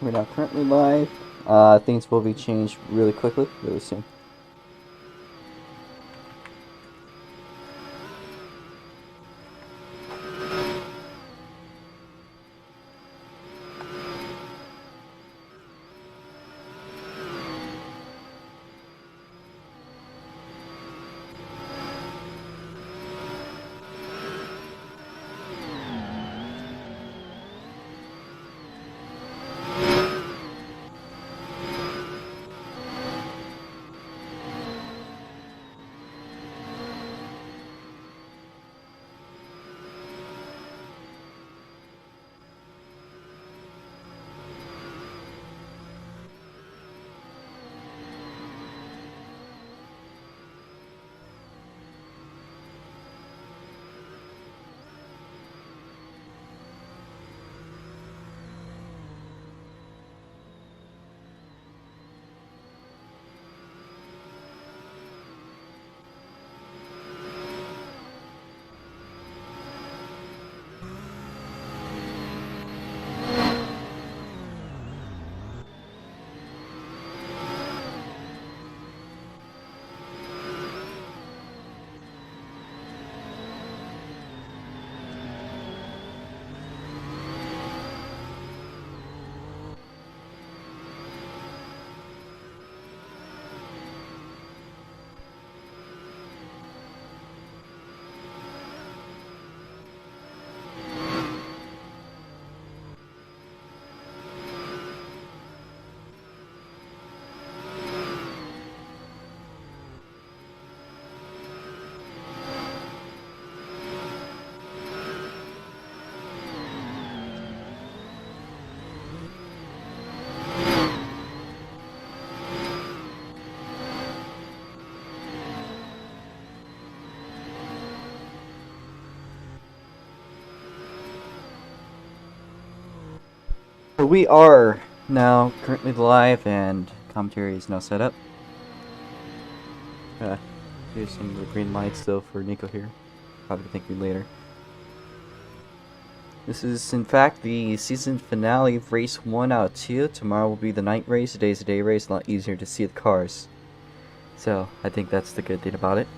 We're not currently live. Things will be changed really quickly, really soon. So we are now currently live, and commentary is now set up. Here's some of the green lights still for Nico here. Probably thank me later. This is in fact the season finale of race 1 out of 2. Tomorrow will be the night race. Today's a day race, a lot easier to see the cars. So I think that's the good thing about it.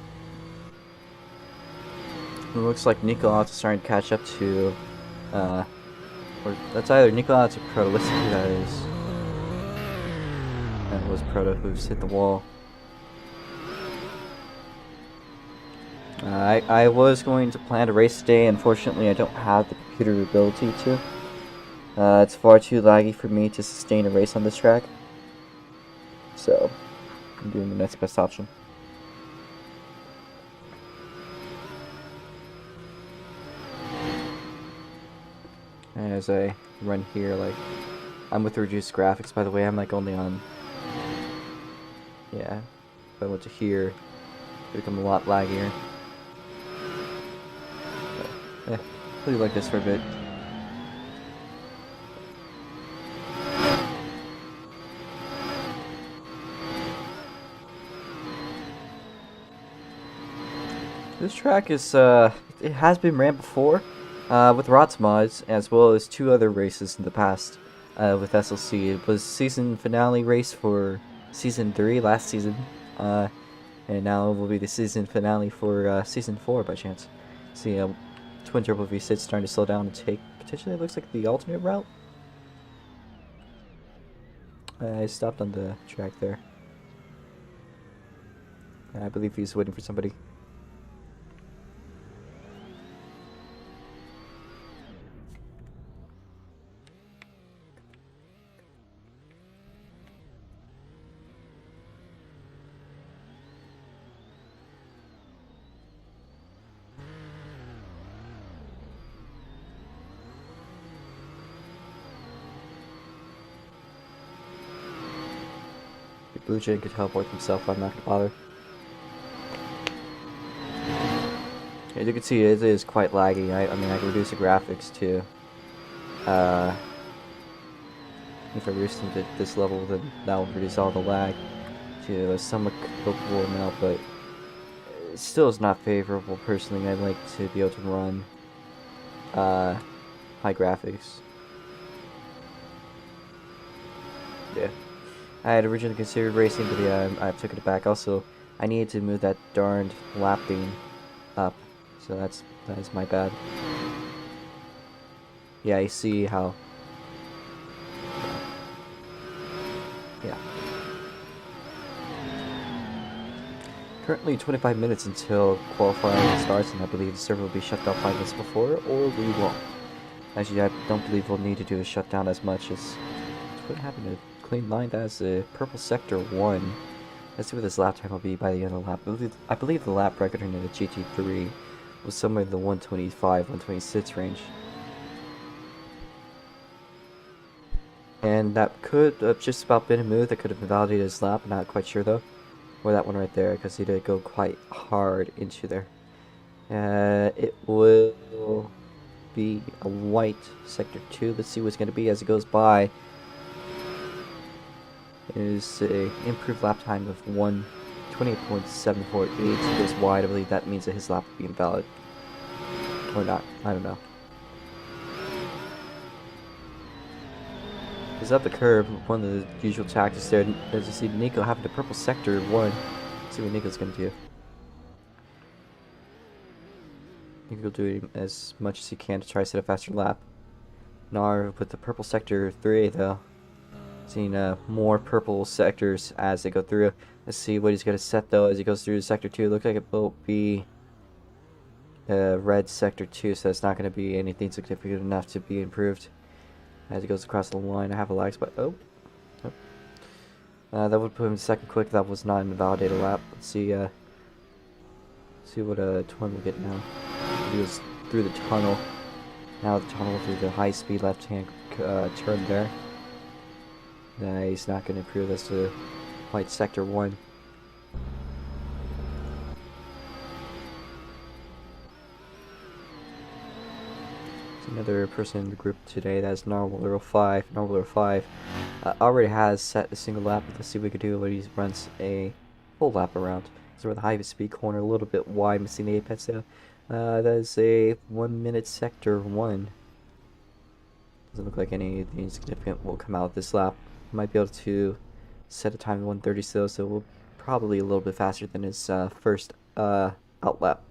It looks like Nico is starting to catch up to or that's either Nikolau's or Proto. Let's see who that is. That was Proto who's hit the wall. I was going to plan a race today. Unfortunately, I don't have the computer ability to. It's far too laggy for me to sustain a race on this track. So, I'm doing the next best option. As I run here, like, I'm with reduced graphics, by the way. I'm like only on, yeah, if I went to here, it would become a lot laggier. But, I'll leave like this for a bit. This track is, it has been ran before. With Rots mods, as well as 2 other races in the past with SLC. It was season finale race for season 3 last season, and now it will be the season finale for season 4 by chance. See, Twin Turbo V6 starting to slow down and take potentially it looks like the alternate route. I stopped on the track there. I believe he's waiting for somebody. Blue Jay could teleport himself, I'm not gonna bother. As you can see, it is quite laggy. I mean, I can reduce the graphics to, if I reduce them to this level, then that will reduce all the lag to a somewhat copable amount, but it still is not favorable. Personally, I'd like to be able to run, high graphics. Yeah. I had originally considered racing, but yeah, I took it back. Also, I needed to move that darned lap thing up, so that is my bad. Yeah, you see how. Yeah. Currently 25 minutes until qualifying starts, and I believe the server will be shut down 5 minutes before, or we won't. Actually, I don't believe we'll need to do a shutdown as much as what happened to clean line. That's a purple sector 1. Let's see what this lap time will be by the end of the lap. I believe the lap record in the GT3 was somewhere in the 125, 126 range. And that could have just about been a move that could have invalidated his lap. Not quite sure though. Or that one right there, because he did go quite hard into there. It will be a white sector 2. Let's see what it's going to be as it goes by. It is a improved lap time of 1:28.748. He goes wide. I believe that means that his lap will be invalid. Or not. I don't know. He's up the curb. One of the usual tactics there. As you see, Nico having the purple sector 1. Let's see what Nico's going to do. Nico will do as much as he can to try to set a faster lap. Nar with the purple sector 3 though. Seeing more purple sectors as they go through. Let's see what he's going to set though as he goes through sector 2. Looks like it will be red sector 2, so it's not going to be anything significant enough to be improved as he goes across the line. I have a lag spot. That would put him second quick. That was not an invalidated lap. Let's see what Twin will get now. He goes through the tunnel. Now the tunnel through the high speed left hand turn there. He's not going to improve this to white sector 1. There's another person in the group today. That's Narwhal 5. Narwhal 5 already has set a single lap. Let's see what we can do when he runs a full lap around. So we're the high speed corner, a little bit wide, missing the apex there. That is a 1 minute sector 1. Doesn't look like anything significant will come out of this lap. Might be able to set a time of 1:30 still, so we'll probably a little bit faster than his first out lap.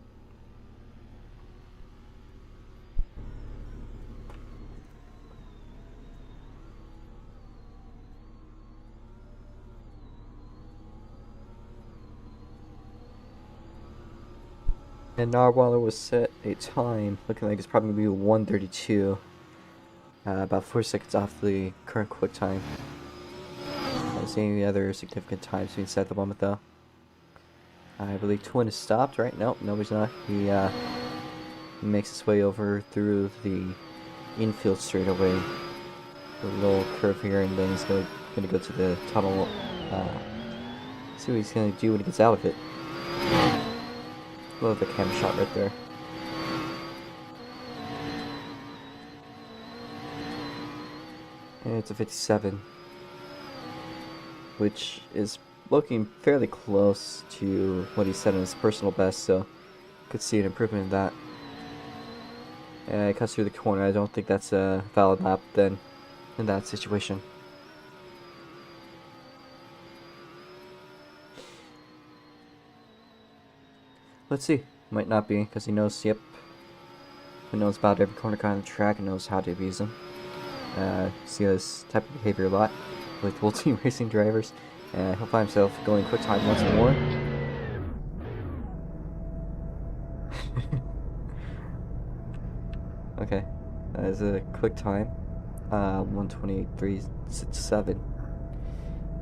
And Narwaller was set a time, looking like it's probably going to be 1:32. About 4 seconds off the current quick time. I don't see any other significant times being set at the moment though. I believe Twin is stopped, right? Nope, nobody's not. He makes his way over through the infield straightaway. A little curve here, and then he's going to go to the tunnel. See what he's going to do when he gets out of it. Love the camera shot right there. And it's a 57, which is looking fairly close to what he set in his personal best, so could see an improvement in that. And it cuts through the corner. I don't think that's a valid lap then in that situation. Let's see. Might not be, because he knows, yep. He knows about every corner kind of the track and knows how to abuse them. See this type of behavior a lot with World Team Racing drivers. He'll find himself going quick time once more. Okay, that is a quick time. 1:28.367.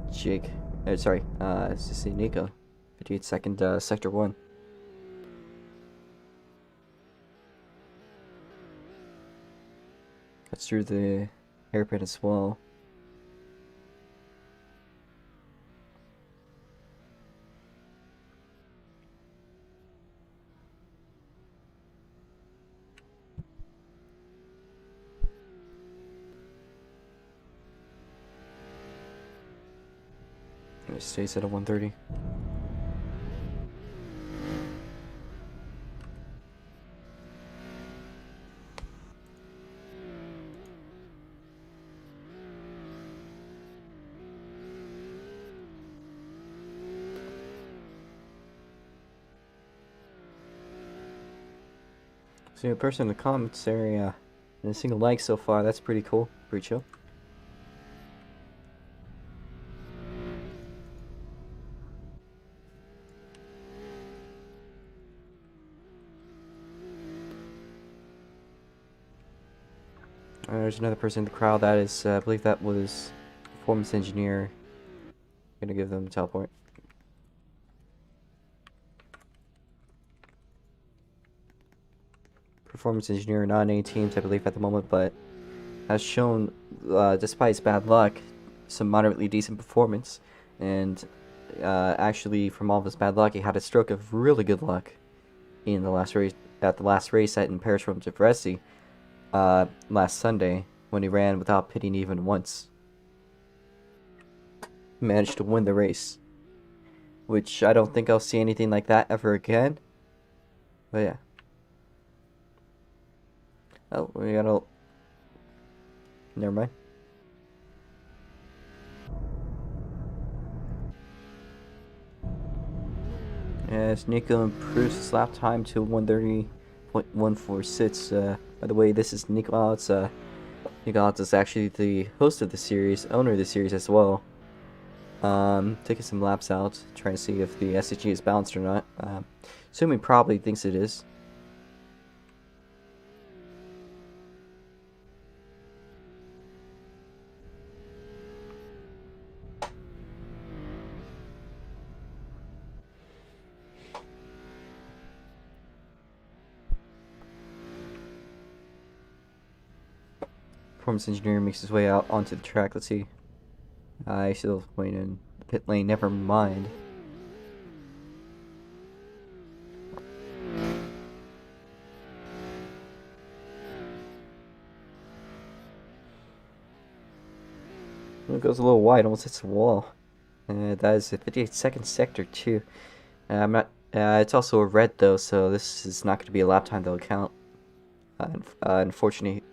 Jake, sorry, it's just Nico. 58 second, sector 1. That's through the hairpin as well. It stays at a 1:30. See a person in the comments area and a single like so far. That's pretty cool. Pretty chill. There's another person in the crowd. That is, I believe that was performance engineer. I'm gonna give them a teleport. Performance engineer, not in any teams, I believe, at the moment, but has shown, despite his bad luck, some moderately decent performance. And actually, from all of his bad luck, he had a stroke of really good luck in the last race. At the last race in Paris from Javresi, last Sunday, when he ran without pitting even once. Managed to win the race, which I don't think I'll see anything like that ever again. But yeah. Oh, we gotta. Never mind. As Nico improves his lap time to 1:30.146. By the way, this is Nico Alex. Nico Alex is actually the host of the series, owner of the series as well. Taking some laps out, trying to see if the SCG is balanced or not. Assuming probably thinks it is. Performance engineer makes his way out onto the track. Let's see. I still waiting in the pit lane. Never mind. It goes a little wide, almost hits the wall. That is a 58-second sector too. I'm not. It's also a red though, so this is not going to be a lap time that'll count. Unfortunately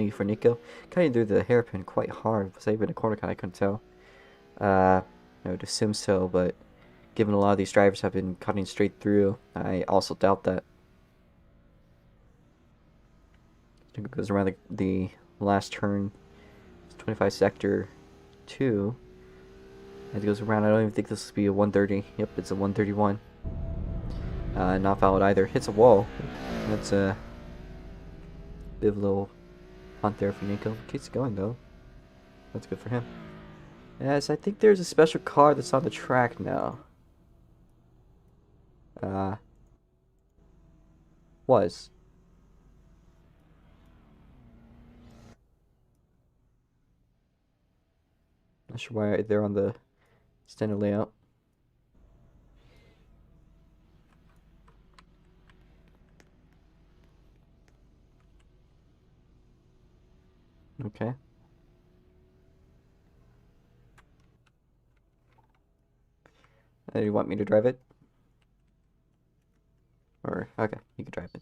for Nico, cutting through the hairpin quite hard. Was that even a corner cut? I couldn't tell. I would assume so, but given a lot of these drivers have been cutting straight through, I also doubt that. I think it goes around the last turn. It's 25 sector 2. It goes around. I don't even think this will be a 130. Yep, it's a 131. Not valid either. Hits a wall. That's a bit of a little punt there for Nico. Keeps going though. That's good for him. Yes, I think there's a special car that's on the track now. Was. Not sure why they're on the standard layout. Okay. You want me to drive it? Or, okay, you can drive it.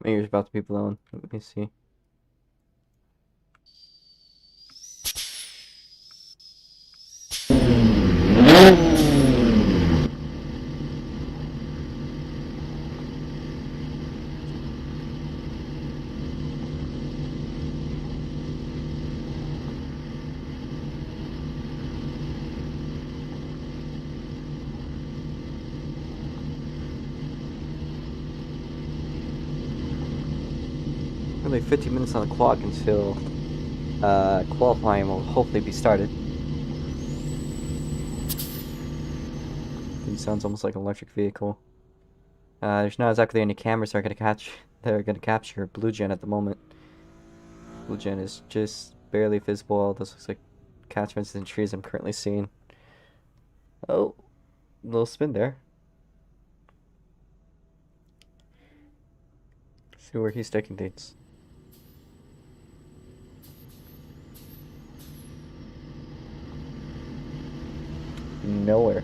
My ear's about to be blown. Let me see. Only 15 minutes on the clock until qualifying will hopefully be started. It sounds almost like an electric vehicle. There's not exactly any cameras that are gonna capture Blue Gen at the moment. Blue Gen is just barely visible. This looks like catchments and trees I'm currently seeing. Oh, little spin there. See where he's taking things. Nowhere.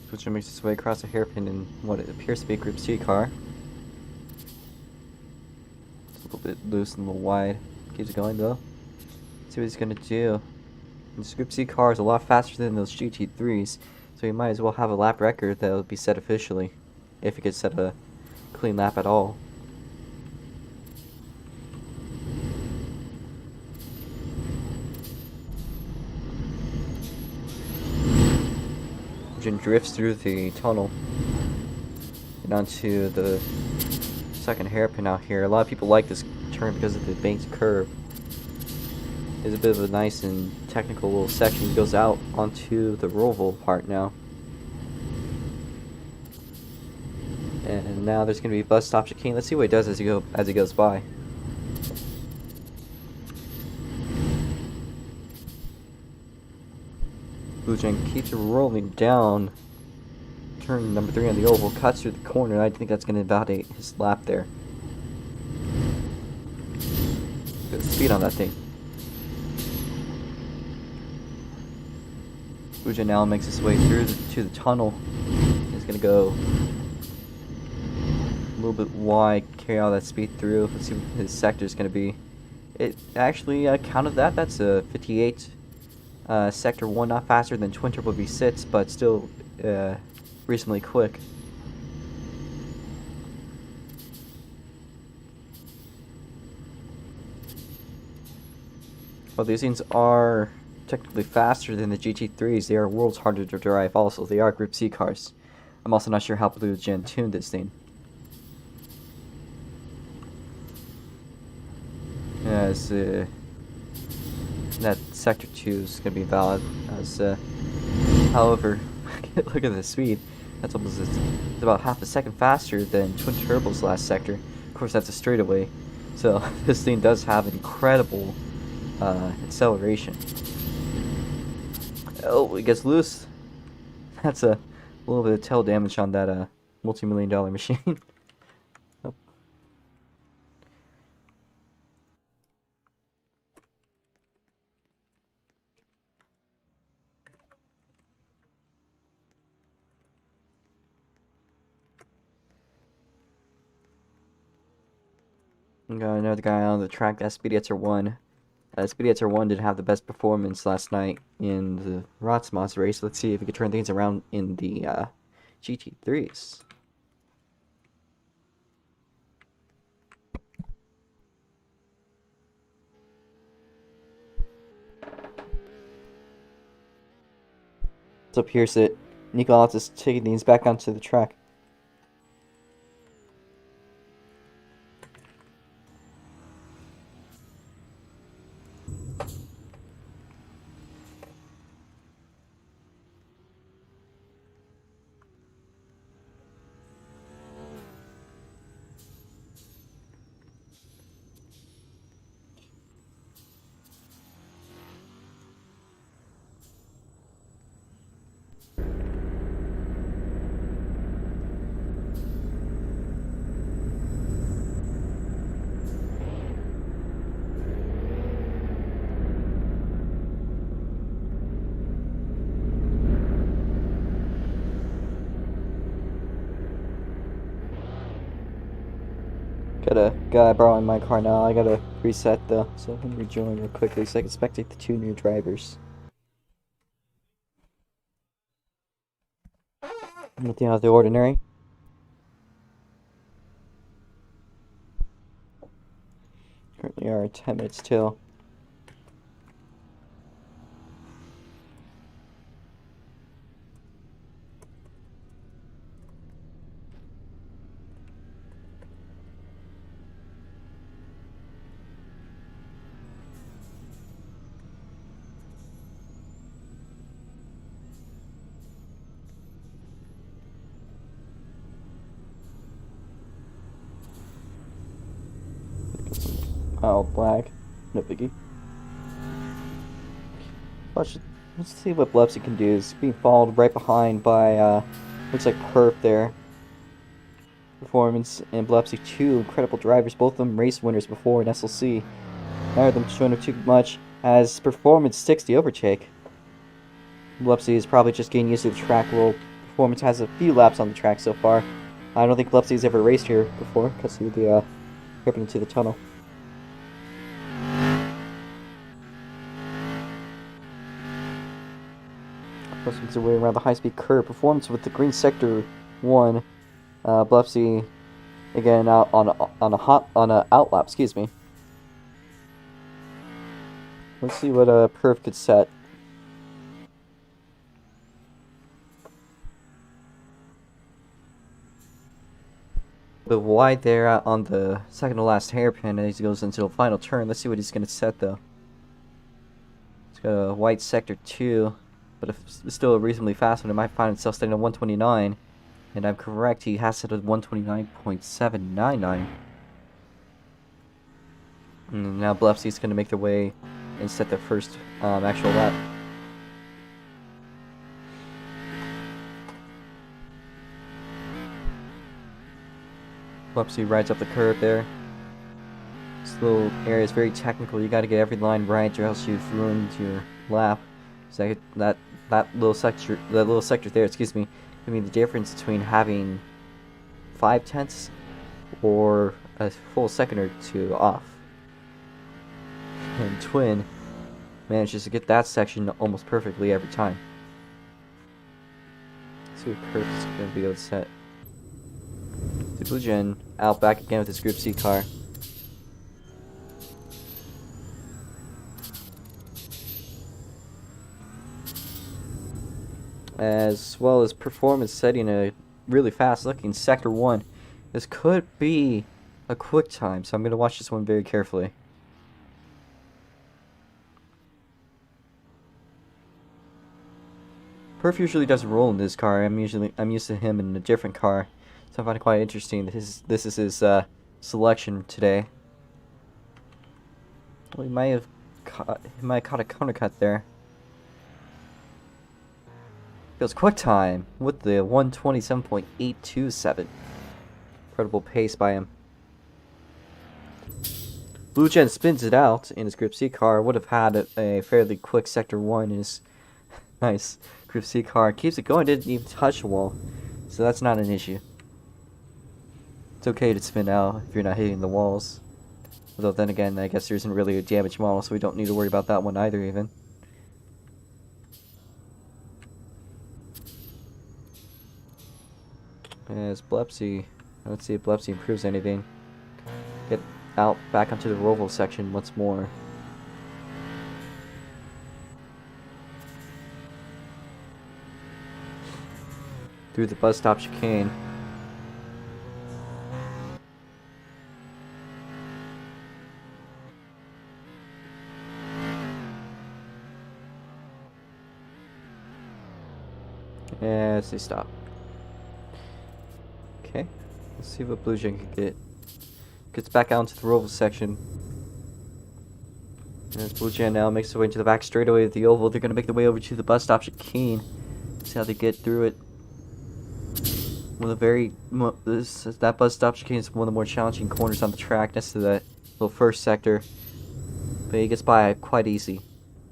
Switcher makes its way across a hairpin in what it appears to be a Group C car. It's a little bit loose and a little wide. Keeps it going though. Let's see what he's gonna do. This Group C car is a lot faster than those GT3s, so he might as well have a lap record that will be set officially, if he could set a clean lap at all. Engine drifts through the tunnel and onto the second hairpin out here. A lot of people like this turn because of the banked curve. It's a bit of a nice and technical little section. It goes out onto the Roval part now. And now there's going to be bus stop chicane. Let's see what he does as he goes by. Bluegen keeps rolling down turn number 3 on the oval, cuts through the corner. I think that's going to invalidate his lap there. Good speed on that thing. Bluegen now makes his way through to the tunnel. He's going to go a little bit wide, carry all that speed through. Let's see what his sector is going to be. It actually counted that. That's a 58. Sector 1, not faster than twin turbo V6, but still reasonably quick. Well, these things are technically faster than the GT3s. They are worlds harder to drive also. They are Group C cars. I'm also not sure how Bluegen tuned this thing. As that sector 2 is going to be valid. As however, look at the speed. That's almost it's about half a second faster than twin turbo's last sector. Of course, that's a straightaway. So this thing does have incredible acceleration. Oh, it gets loose. That's a little bit of tail damage on that multi-million-dollar machine. Oh. We got another guy on the track, that's Speediator 1. Speediator 1 did have the best performance last night in the Rotsmoss race. Let's see if we can turn things around in the GT3s. So Pierce it. Nicolas is taking these back onto the track. Got a guy borrowing my car now. I gotta reset though, so I'm rejoin real quickly so I can spectate the 2 new drivers. Nothing out of the ordinary. Currently are 10 minutes till. Oh, black. No biggie. Let's see what Blepsy can do. He's being followed right behind by, looks like Perf there. Performance and Blepsy, two incredible drivers, both of them race winners before in SLC. Neither of them showing up too much as Performance sticks the overtake. Blepsy is probably just getting used to the track. Well, Performance has a few laps on the track so far. I don't think Blepsy's ever raced here before because of the ripping into the tunnel. Makes their way around the high-speed curve. Performance with the green sector 1. Blepsy again out on a outlap. Excuse me. Let's see what Perf could set. But wide there on the second to last hairpin as he goes into the final turn. Let's see what he's going to set though. He's got a white sector 2, but if it's still a reasonably fast one, it might find itself staying at 129. And I'm correct, he has it at 129.799. And now Blepsy's going to make their way and set their first actual lap. Blepsy rides up the curve there. This little area is very technical. You got to get every line right, or else you've ruined your lap. So that little sector there, excuse me, I mean the difference between having 5/10 or a full second or two off. And Twin manages to get that section almost perfectly every time. Let's see what Perf is going to be able to set. The Blue Gen out back again with his Group C car. As well as Performance setting a really fast looking Sector 1. This could be a quick time, so I'm going to watch this one very carefully. Perf usually doesn't roll in this car. I'm used to him in a different car. So I find it quite interesting that this is his selection today. Well, he might have caught a countercut there. Goes quick time with the 127.827. Incredible pace by him. Blue Gen spins it out in his Group C car. Would have had a fairly quick Sector 1 in his nice Group C car. Keeps it going, didn't even touch the wall. So that's not an issue. It's okay to spin out if you're not hitting the walls. Although then again, I guess there isn't really a damaged model, so we don't need to worry about that one either even. As Blepsy, let's see if Blepsy improves anything. Get out back onto the Roval section once more. Through the bus stop chicane. As they stop. Okay, let's see what Blue Gen can get. Gets back out into the Roval section. As Blue Gen now makes their way into the back straightaway of the oval, they're going to make their way over to the bus stop chicane. See how they get through it. That bus stop chicane is one of the more challenging corners on the track next to that little first sector. But he gets by quite easy.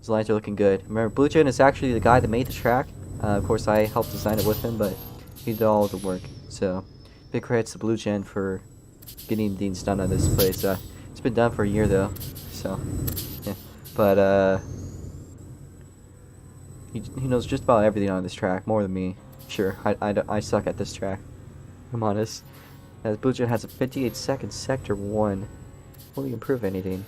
His lines are looking good. Remember, Blue Gen is actually the guy that made the track. Of course, I helped design it with him, but he did all the work. So, big credits to Blue Gen for getting things done on this place. It's been done for a year though, so yeah. But he knows just about everything on this track, more than me. Sure, I suck at this track. I'm honest. As Blue Gen has a 58-second Sector 1. Will he improve anything?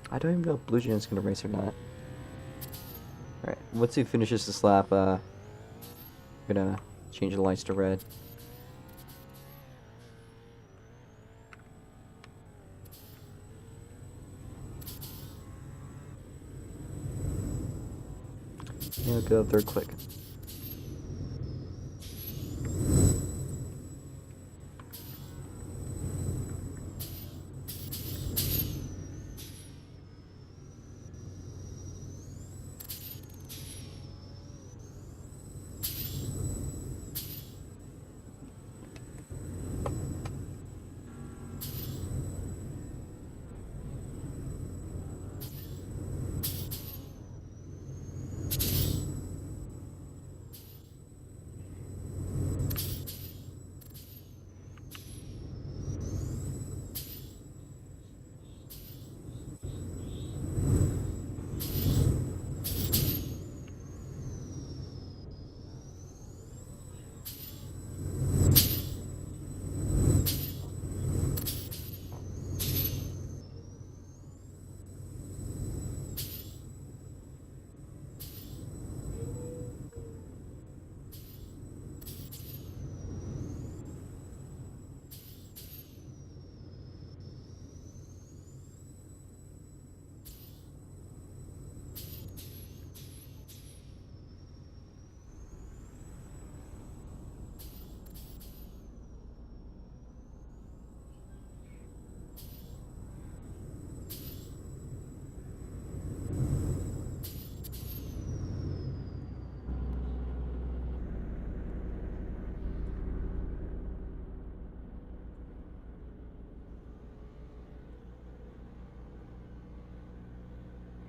I don't even know if Blue Gen is going to race or not. Alright, once he finishes this lap, I'm gonna change the lights to red. Yeah, go third click.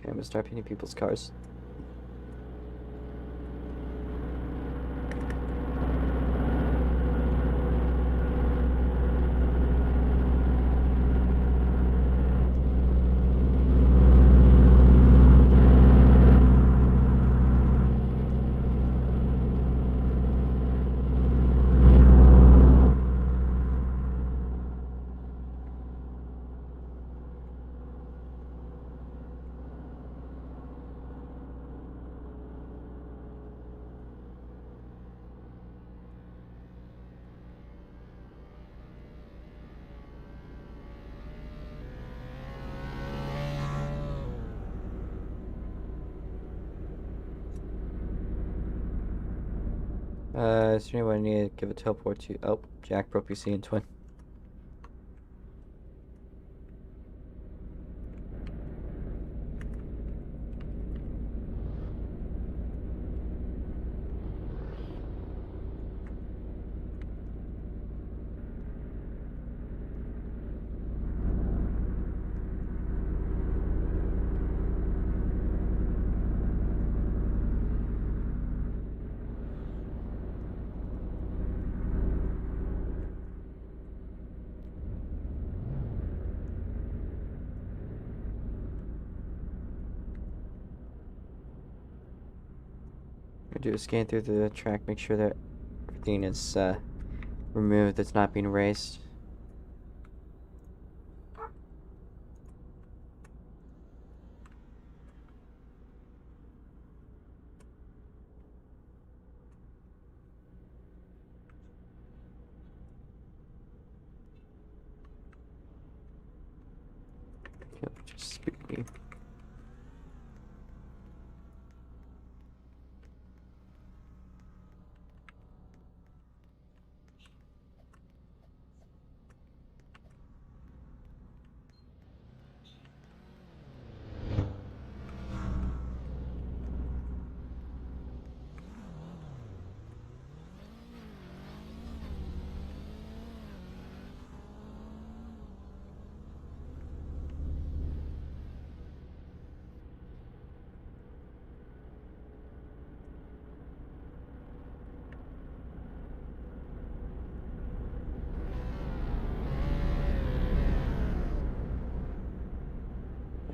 Okay, I'm gonna start painting people's cars. Is there anyone I need to give a teleport to? Oh, Jack, Pro PC, and Twin. I'm gonna do a scan through the track, make sure that everything is removed that's not being raised. Okay, just speak me.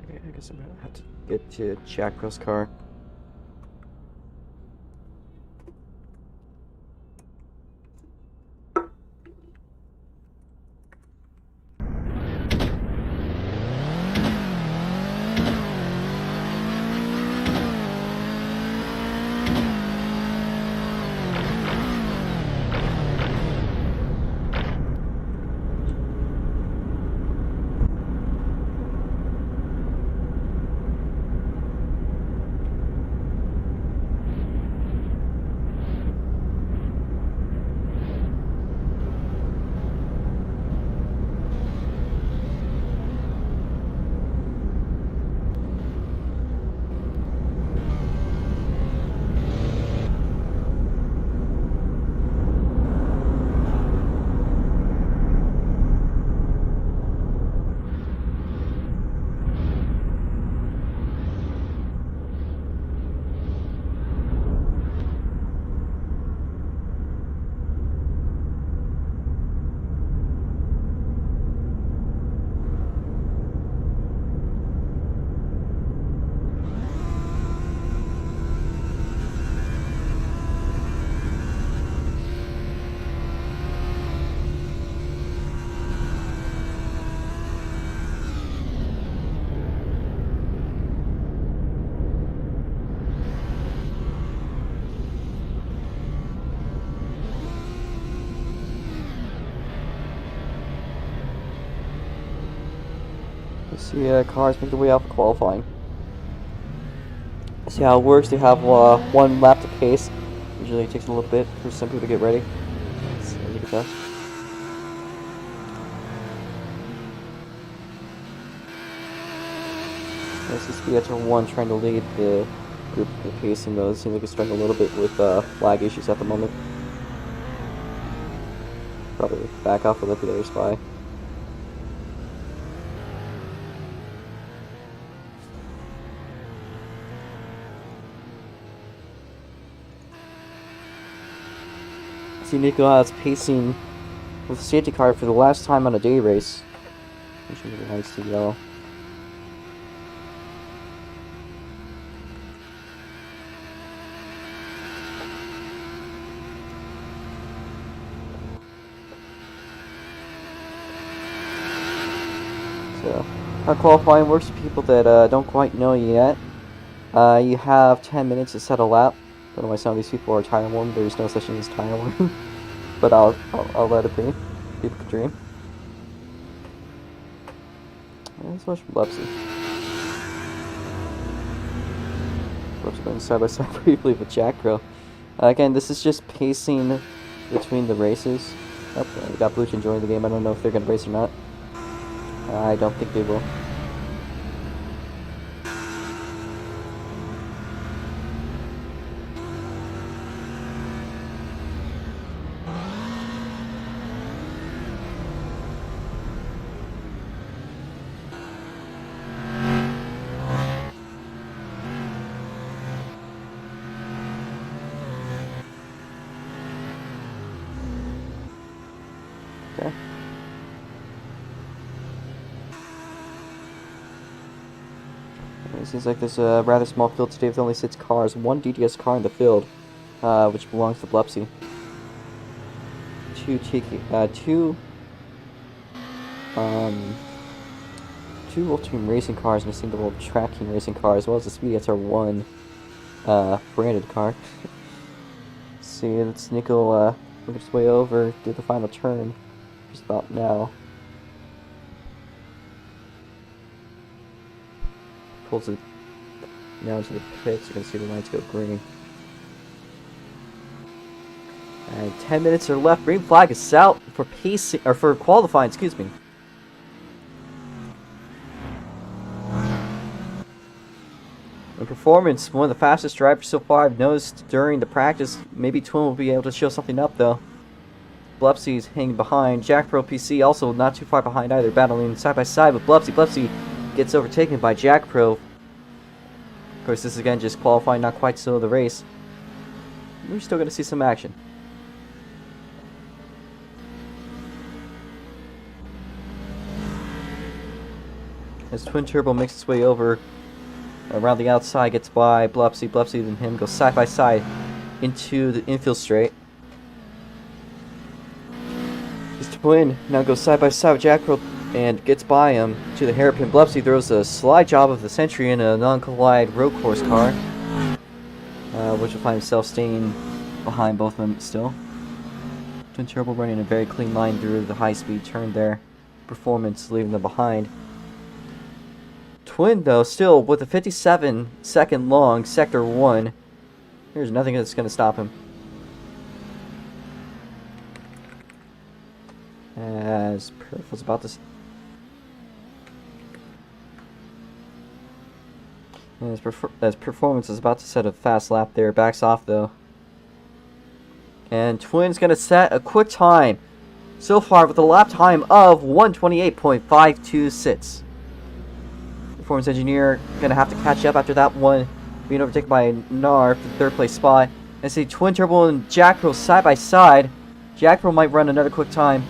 Okay, I guess I'm gonna have to get to Jack Pro's car. See, cars make their way out for qualifying. See how it works. They have one lap to pace. Usually it takes a little bit for some people to get ready. So look at that. This is BHR1 trying to lead the group in the pacing, though. It seems like it's struggling a little bit with lag issues at the moment. Probably back off and let the others by. see Nico out pacing with a safety car for the last time on a day race. Changing the lights to yellow. So, how qualifying works for people that don't quite know yet. You have 10 minutes to set a lap. Don't know why some of these people are tire warm. There's no such thing as tire warm. But I'll let it be. People can dream. Let's watch Lepsy. Lepsy going side by side briefly with Jack Crow. Again, this is just pacing between the races. Oh, we got Bluch enjoying the game. I don't know if they're going to race or not. I don't think they will. Okay. It seems like there's a rather small field today with only 6 cars. 1 DDS car in the field, which belongs to Blepsy. 2 Ultimate Racing cars and a single Track King Racing car, as well as the Speedy SR1 branded car. Let's see, it's Nico work his way over to the final turn. Just about now. Pulls it now into the pits. You're gonna see the lights go green. And 10 minutes are left. Green flag is out for pacing or for qualifying. Excuse me. In performance, one of the fastest drivers so far. I've noticed during the practice. Maybe Twin will be able to show something up though. Blepsy's hanging behind. Jack Pro PC also not too far behind either, battling side by side with Blepsy. Blepsy gets overtaken by Jack Pro. Of course, this is again just qualifying, not quite so the race. We're still going to see some action. As Twin Turbo makes its way over around the outside, gets by Blepsy. Blepsy and him go side by side into the infield straight. Twin now goes side by side with Jack Pro and gets by him to the hairpin. Blepsy throws a slide job of the century in a non-collide road course car, which will find himself staying behind both of them still. Twin Turbo running a very clean line through the high-speed turn there. Performance leaving them behind. Twin, though, still with a 57-second long Sector 1. There's nothing that's going to stop him. As Perf was about to... As Performance is about to set a fast lap there. Backs off, though. And Twin's going to set a quick time. So far with a lap time of 128.526. Performance Engineer going to have to catch up after that one. Being overtaken by Nar for the 3rd place spot. And see Twin Turbo and Jack Pro side by side. Jack Pro might run another quick time.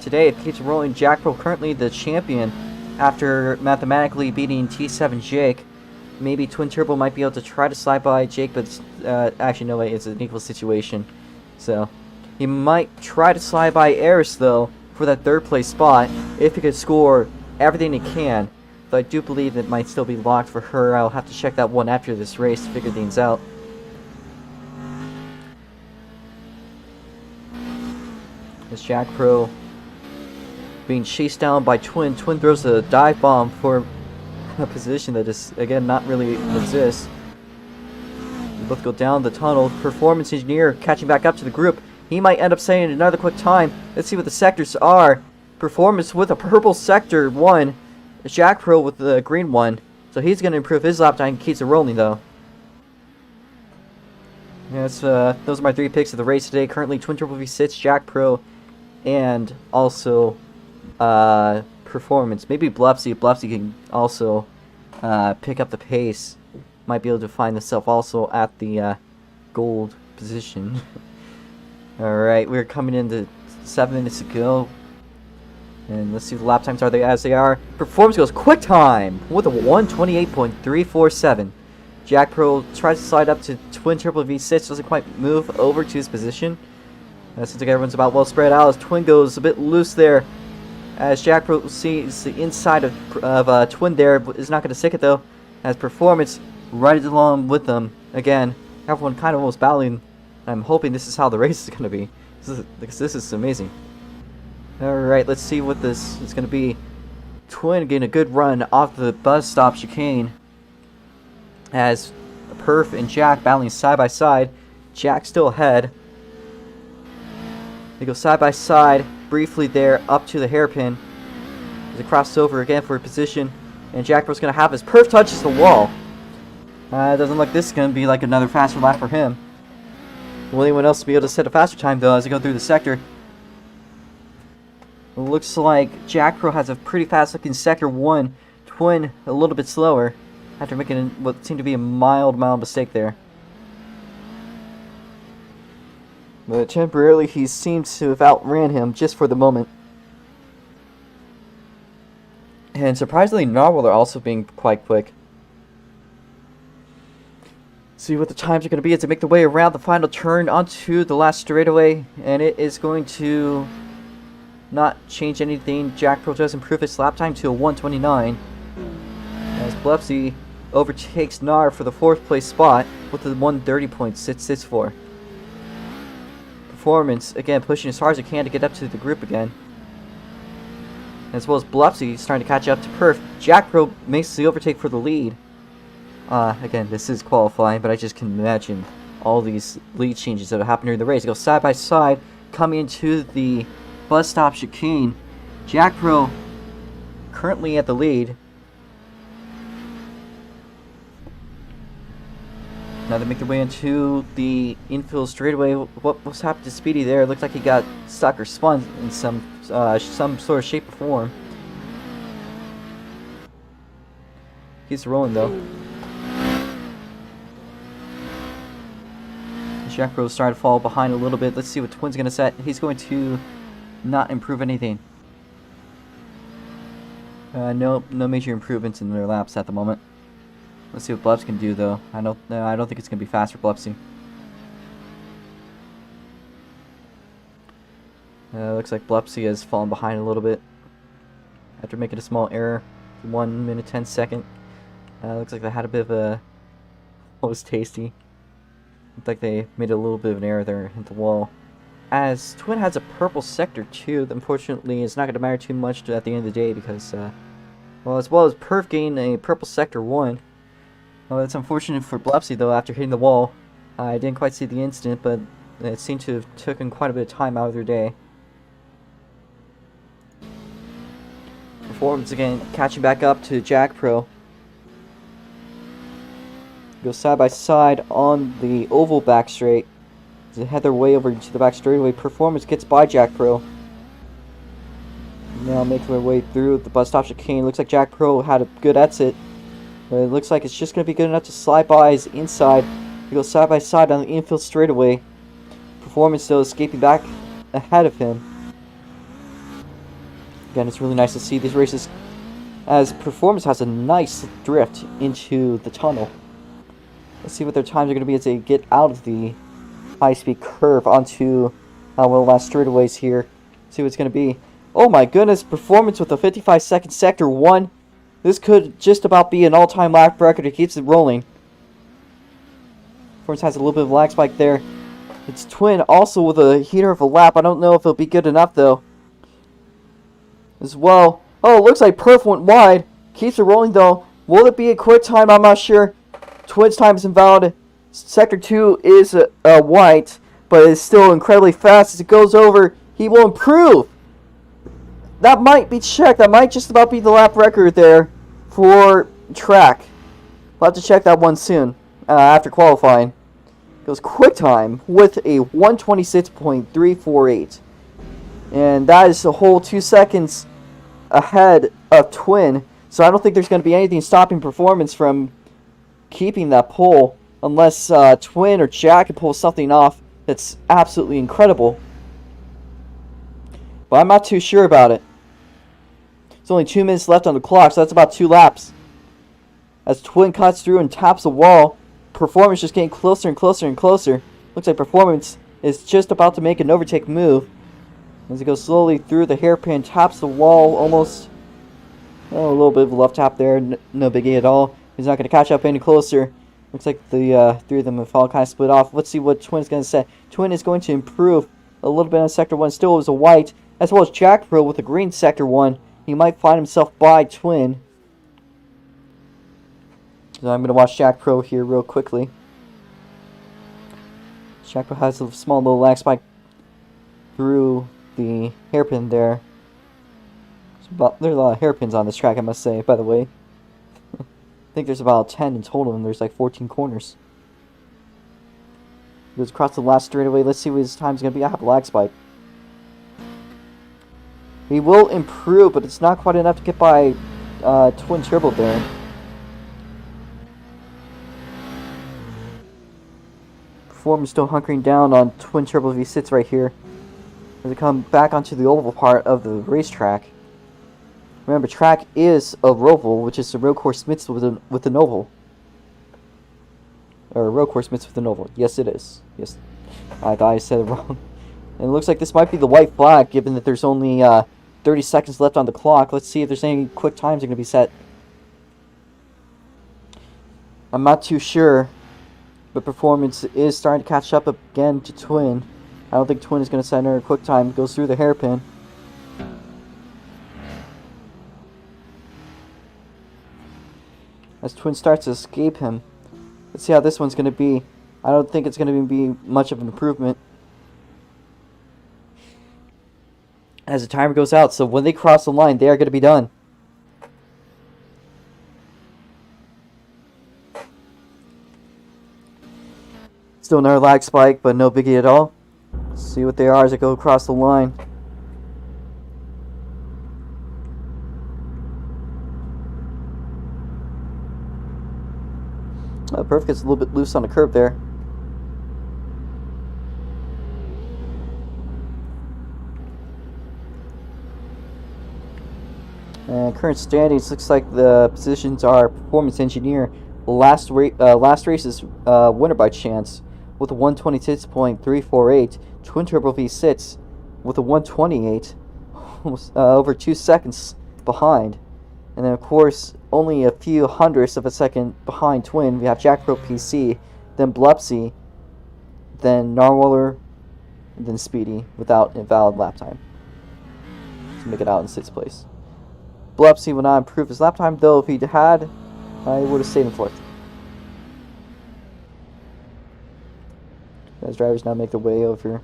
Today, it keeps rolling. Jack Pro currently the champion after mathematically beating T7 Jake. Maybe Twin Turbo might be able to try to slide by Jake, but actually no way, it's an equal situation. So he might try to slide by Eris though for that 3rd place spot if he could score everything he can. Though I do believe it might still be locked for her. I'll have to check that one after this race to figure things out. As Jack Pro being chased down by Twin. Twin throws a dive bomb for a position that is, again, not really exists. They both go down the tunnel. Performance Engineer catching back up to the group. He might end up setting another quick time. Let's see what the sectors are. Performance with a purple Sector 1. Jack Pro with the green one. So he's going to improve his lap time and keeps it rolling, though. Yes, those are my 3 picks of the race today. Currently, Twin Turbo V6, Jack Pro, and also Performance. Maybe Blepsy. Blepsy can also pick up the pace. Might be able to find himself also at the gold position. Alright, we're coming into 7 minutes to go. And let's see what the lap times are as they are. Performance goes quick time with a 128.347. Jack Pro tries to slide up to Twin Triple V6, doesn't quite move over to his position. Seems like everyone's about well spread out as Twin goes a bit loose there. As Jack Pro sees the inside of Twin there, is not going to stick it though. As Performance right along with them. Again, everyone kind of almost battling. I'm hoping this is how the race is going to be. This is amazing. Alright, let's see what this is going to be. Twin getting a good run off the bus stop chicane. As Perf and Jack battling side by side. Jack still ahead. They go side by side briefly there up to the hairpin. There's a crossover again for a position. And Jack was going to have his Perf touches the wall. It doesn't look this is going to be like another faster lap for him. Will anyone else be able to set a faster time though as they go through the sector? It looks like Jack Pro has a pretty fast looking sector 1. Twin a little bit slower after making what seemed to be a mild mistake there. But temporarily he seems to have outran him just for the moment. And surprisingly Narwhal are also being quite quick. See what the times are going to be as they make the way around the final turn onto the last straightaway. And it is going to not change anything. Jack Pro does improve his lap time to a 129. As Blepsy overtakes Nar for the 4th place spot with a 130.664. Performance, again, pushing as hard as he can to get up to the group again. As well as Blepsy starting to catch up to Perf. Jack Pro makes the overtake for the lead. Again, this is qualifying, but I just can imagine all these lead changes that have happened during the race. They go side by side, coming into the bus stop chicane. Jack Pro currently at the lead. Now they make their way into the infield straightaway. What's happened to Speedy there? It looks like he got stuck or spun in some sort of shape or form. He's rolling though. Jack Pro's starting to fall behind a little bit. Let's see what Twin's going to set. He's going to not improve anything. No major improvements in their laps at the moment. Let's see what Bleps can do though. I don't think it's going to be fast for Blepsy. Looks like Blepsy has fallen behind a little bit after making a small error. 1 minute 10 second. Looks like they had a bit of a... What was tasty? Looked like they made a little bit of an error there, hit the wall. As Twin has a purple sector too, unfortunately it's not going to matter too much at the end of the day because, well, as well as Perf gained a purple sector 1. Well, that's unfortunate for Blepsy though after hitting the wall. I didn't quite see the incident, but it seemed to have taken quite a bit of time out of their day. Performance again, catching back up to Jack Pro. Go side by side on the oval back straight. They head their way over to the back straightaway. Performance gets by Jack Pro. Now making their way through the bus stop chicane. Looks like Jack Pro had a good exit. But it looks like it's just going to be good enough to slide by his inside. They go side by side on the infield straightaway. Performance still escaping back ahead of him. Again, it's really nice to see these races as Performance has a nice drift into the tunnel. Let's see what their times are going to be as they get out of the high-speed curve onto one of the last straightaways here. See what it's going to be. Oh my goodness, Performance with a 55-second sector 1. This could just about be an all-time lap record. It keeps it rolling. Performance has a little bit of a lag spike there. It's Twin also with a heater of a lap. I don't know if it'll be good enough though. As well. Oh, it looks like Perf went wide. Keeps it rolling though. Will it be a quick time? I'm not sure. Twin's time is invalid. Sector 2 is white, but it's still incredibly fast as it goes over. He will improve. That might be checked. That might just about be the lap record there for track. We'll have to check that one soon after qualifying. Goes quick time with a 126.348. And that is a whole 2 seconds ahead of Twin. So I don't think there's going to be anything stopping Performance from keeping that pole unless Twin or Jack can pull something off That's absolutely incredible. But I'm not too sure about it. There's only 2 minutes left on the clock, so that's about 2 laps. As Twin cuts through and taps the wall, Performance just getting closer and closer and closer. Looks like Performance is just about to make an overtake move. As he goes slowly through the hairpin, taps the wall almost. Oh, a little bit of a left tap there, no biggie at all. He's not going to catch up any closer. Looks like the 3 of them have all kind of split off. Let's see what Twin's going to say. Twin is going to improve a little bit on Sector 1. Still was a white, as well as Jack Pro with a green Sector 1. He might find himself by Twin. So I'm going to watch Jack Pro here real quickly. Jack Pro has a small little lag spike through the hairpin there. There's a lot of hairpins on this track, I must say, by the way. I think there's about 10 in total, and there's like 14 corners. He goes across the last straightaway. Let's see what his time's going to be. I have a lag spike. He will improve, but it's not quite enough to get by Twin Turbo there. Performance still hunkering down on Twin Turbo V6 right here. As they come back onto the oval part of the racetrack. Remember, track is a roval, which is a road course mixed with an oval. Or a road course mixed with an oval. Yes, it is. Yes, I thought I said it wrong. And it looks like this might be the white flag, given that there's only 30 seconds left on the clock. Let's see if there's any quick times that are going to be set. I'm not too sure, but Performance is starting to catch up again to Twin. I don't think Twin is going to set another quick time. Goes through the hairpin. As Twin starts to escape him. Let's see how this one's going to be. I don't think it's going to be much of an improvement. As the timer goes out, so when they cross the line, they are going to be done. Still another lag spike, but no biggie at all. Let's see what they are as they go across the line. Perfect gets a little bit loose on the curb there. And current standings looks like the positions are Performance Engineer, last race's winner by chance with a 126.348. Twin Turbo V6 with a 128, almost over 2 seconds behind. And then, of course, only a few hundredths of a second behind Twin, we have Jack Pro PC, then Blepsy, then Narwaller, and then Speedy without a valid lap time to make it out in 6th place. Blepsy will not improve his lap time, though if he had, I would have stayed in 4th. As drivers now make their way over.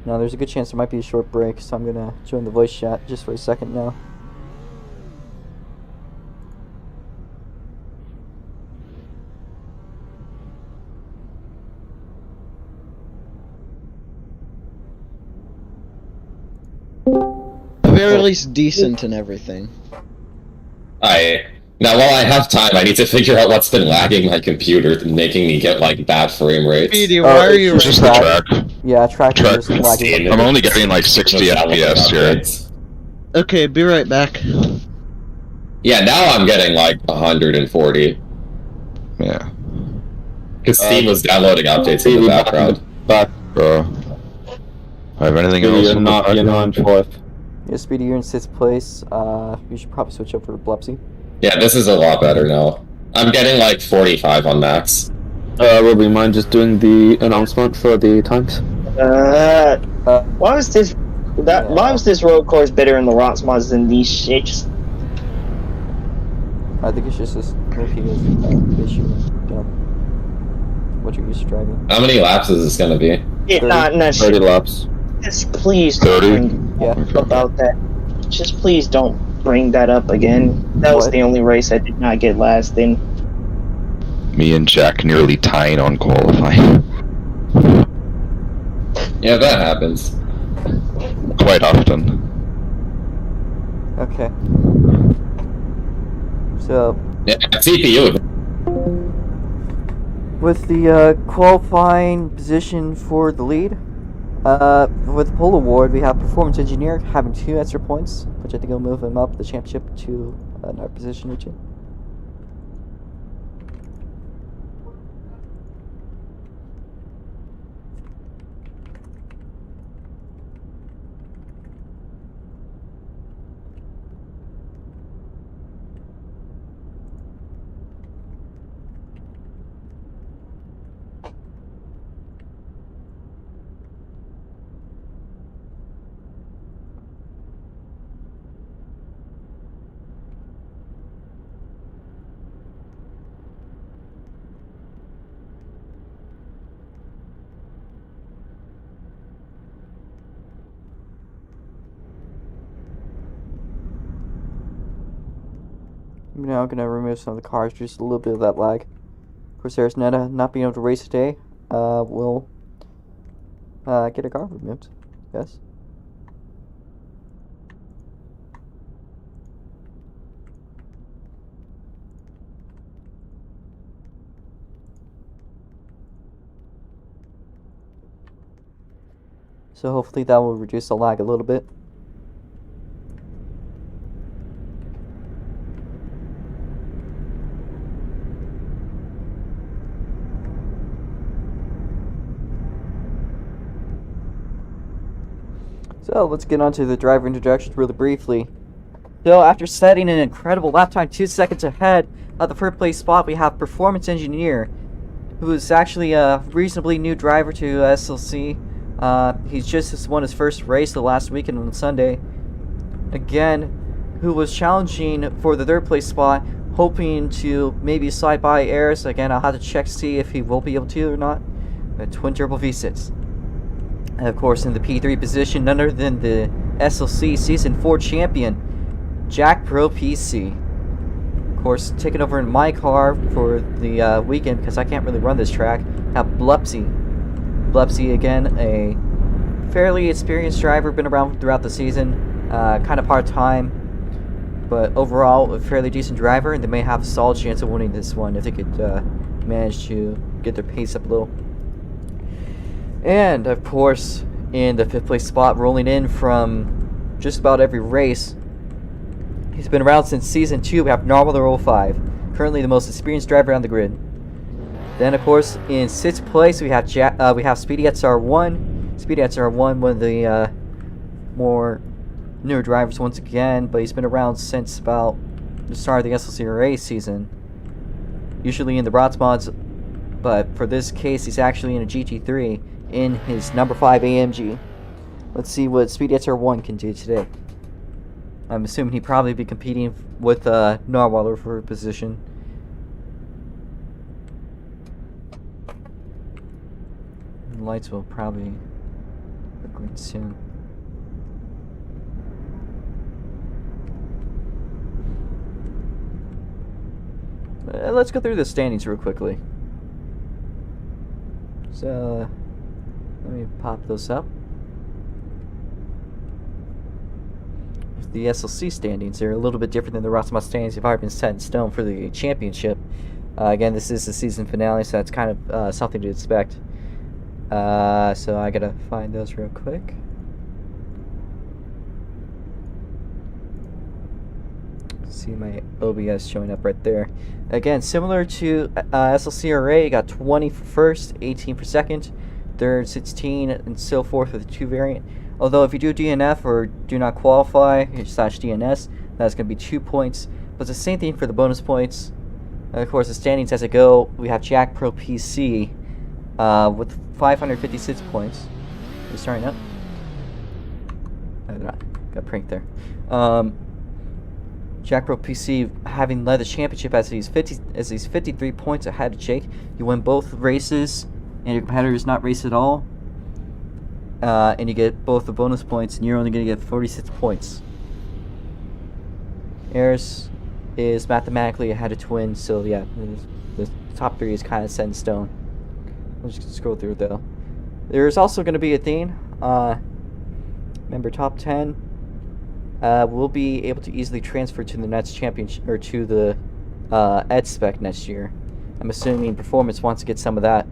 Now there's a good chance there might be a short break, so I'm going to join the voice chat just for a second now. At the very least decent and everything. Now, while I have time, I need to figure out what's been lagging my computer and making me get, like, bad frame rates. Speedy, why are you... Just the track. Yeah, track is lagging. I'm only getting like 60 FPS here. Okay, be right back. Yeah, now I'm getting, like, 140. Yeah. Because Steam was downloading updates in the background. Back, bro. I have anything else? You're not in 4th. Yeah, Speedy, you're in 6th place. You should probably switch over to Blepsy. Yeah, this is a lot better now. I'm getting like 45 on max. Will you mind just doing the announcement for the times? Why was this why was this road course better in the rocks mods than these shits? I think it's just this issue, what you're used to driving. How many laps is this gonna be? Not 30 laps. Just please 30? don't Yeah. bring about that. Just please don't bring that up again. That was What? the only race I did not get last in. Me and Jack nearly tying on qualifying. Yeah, that happens. Quite often. Okay. So, Yeah, CPU. with the qualifying position for the lead, with the pole award, we have Performance Engineer having 2 extra points, which I think will move him up the championship to another position or 2. I'm now going to remove some of the cars, just a little bit of that lag. Of course, there's Netta not being able to race today. We'll get a car removed, yes. So hopefully that will reduce the lag a little bit. So let's get on to the driver introductions really briefly. So after setting an incredible lap time 2 seconds ahead of the first place spot, we have Performance Engineer, who is actually a reasonably new driver to SLC. He's just won his first race the last weekend on Sunday. Again, who was challenging for the 3rd place spot, hoping to maybe slide by Airs. Again, I'll have to check to see if he will be able to or not. A twin turbo V6. And of course, in the P3 position, none other than the SLC Season 4 champion, Jack Pro PC. Of course, taking over in my car for the weekend, because I can't really run this track, have Blepsy. Blepsy, again, a fairly experienced driver, been around throughout the season, kind of part-time, but overall, a fairly decent driver, and they may have a solid chance of winning this one if they could manage to get their pace up a little. And, of course, in the 5th place spot, rolling in from just about every race, he's been around since Season 2, we have Narwhal 05, currently the most experienced driver on the grid. Then, of course, in 6th place, we have Speedy XR1. Speedy XR1, one of the more newer drivers once again, but he's been around since about the start of the SLCRA season. Usually in the Rots mods, but for this case, he's actually in a GT3 in his number 5 AMG. Let's see what Speedy XR1 can do today. I'm assuming he'd probably be competing with Narwhal for a position. The lights will probably be green soon. Let's go through the standings real quickly. So, let me pop those up. The SLC standings are a little bit different than the Rotsmod standings. They've already been set in stone for the championship. Again, this is the season finale, so that's kind of something to expect. So I gotta find those real quick. See my OBS showing up right there. Again, similar to SLCRA, you got 20 for first, 18 for second, third, 16, and so forth with the 2 variant. Although if you do DNF or do not qualify slash DNS, that's going to be 2 points. But it's the same thing for the bonus points. And of course, the standings as it go, we have Jack Pro PC with 556 points. Just starting up. Got pranked there. Jack Pro PC having led the championship as he's 53 points ahead of Jake. You win both races, and your competitors not race at all. And you get both the bonus points, and you're only going to get 46 points. Eris is mathematically ahead of Twin, so yeah, the top 3 is kind of set in stone. I'll just scroll through though. There's also going to be a thing. Remember, top 10 will be able to easily transfer to the next championship or to the Ed spec next year. I'm assuming Performance wants to get some of that.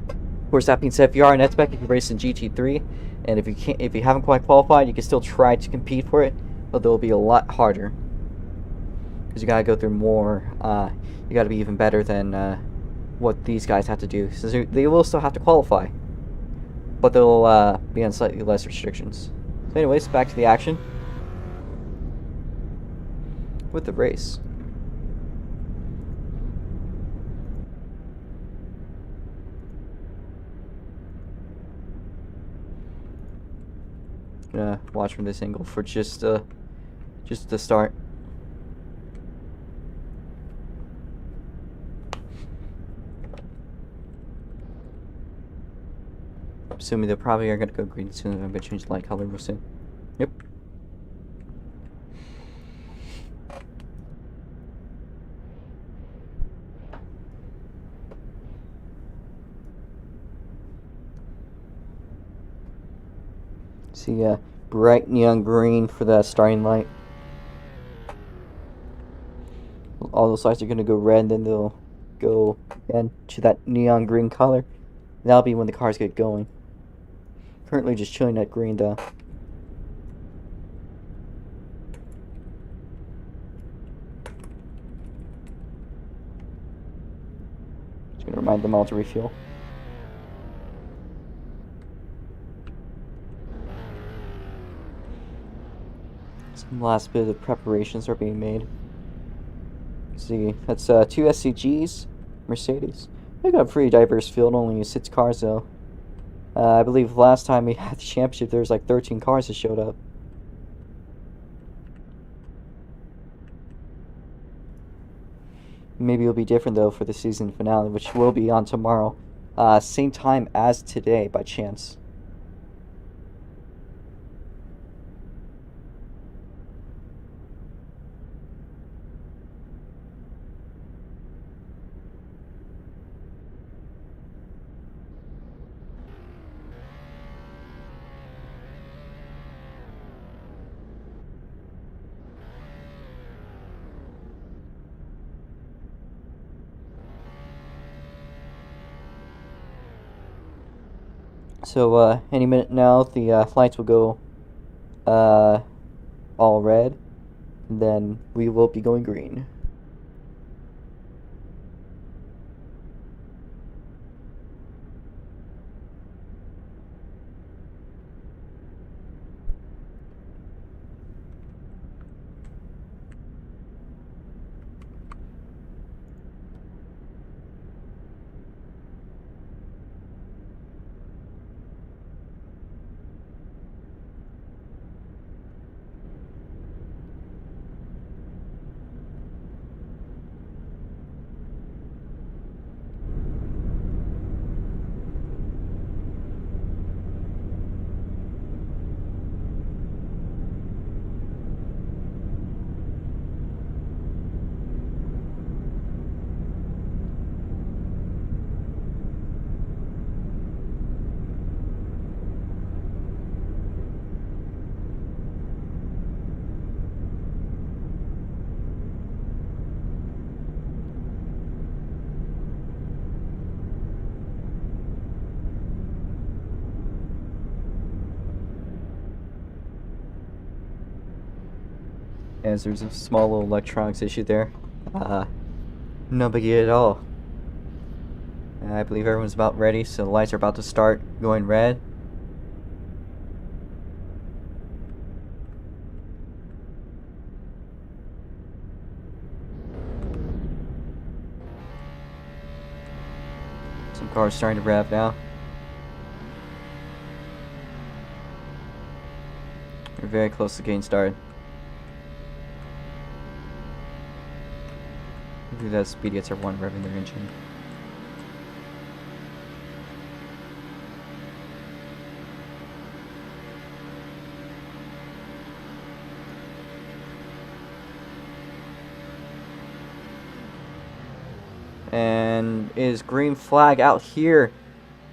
Of course, that being said, if you are an Netspec, you can race in GT3, and if you haven't quite qualified, you can still try to compete for it, but they'll be a lot harder because you gotta go through more. You gotta be even better than what these guys have to do. So they will still have to qualify, but they'll be on slightly less restrictions. So, anyways, back to the action with the race. Gonna watch from this angle for just the start. Assuming they probably are gonna go green soon. I'm gonna change the light color real soon. Yep. See bright neon green for the starting light. All those lights are gonna go red, then they'll go again to that neon green color. That'll be when the cars get going. Currently just chilling at green though. Just gonna remind them all to refuel. Some last bit of preparations are being made. See, that's 2 SCGs, Mercedes. They got a pretty diverse field, only 6 cars though. I believe last time we had the championship there was like 13 cars that showed up. Maybe it'll be different though for the season finale, which will be on tomorrow. Same time as today by chance. So, any minute now, the lights will go all red, and then we will be going green. As there's a small little electronics issue there. No biggie at all. I believe everyone's about ready, so the lights are about to start going red. Some cars starting to rev now. We're very close to getting started. Do that speed gets our one revving their engine. And is green flag out here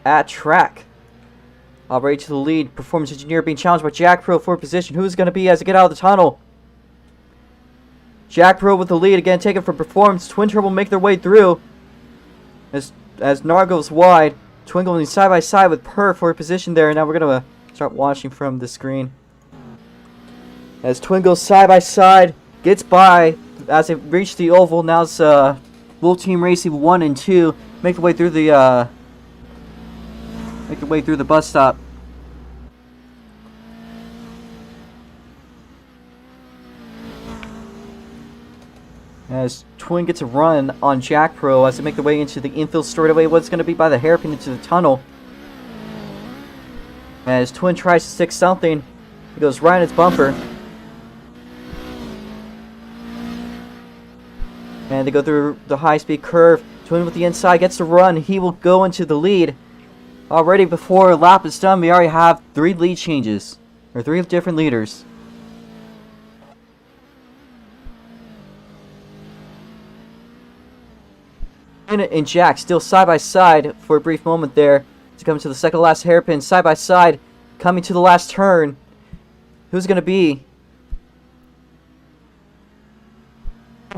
at track. Operating to the lead. Performance engineer being challenged by Jack Pro for position. Who's going to be as they get out of the tunnel? Jack Pro with the lead again, taken from Performance. Twin Turbo make their way through. As Nar goes wide, Twin going side by side with Perf for a position there. Now we're gonna start watching from the screen. As Twin goes side by side, gets by as they reach the oval. Now it's Wolf Team Racing 1 and 2 make their way through the bus stop. As Twin gets a run on Jack Pro as they make their way into the infield straightaway, what's going to be by the hairpin into the tunnel. As Twin tries to stick something, he goes right in its bumper. And they go through the high-speed curve. Twin with the inside gets the run. He will go into the lead. Already before a lap is done, we already have 3 lead changes. Or 3 different leaders. And Jack still side by side for a brief moment there to come to the second last hairpin, side by side, coming to the last turn. Who's gonna be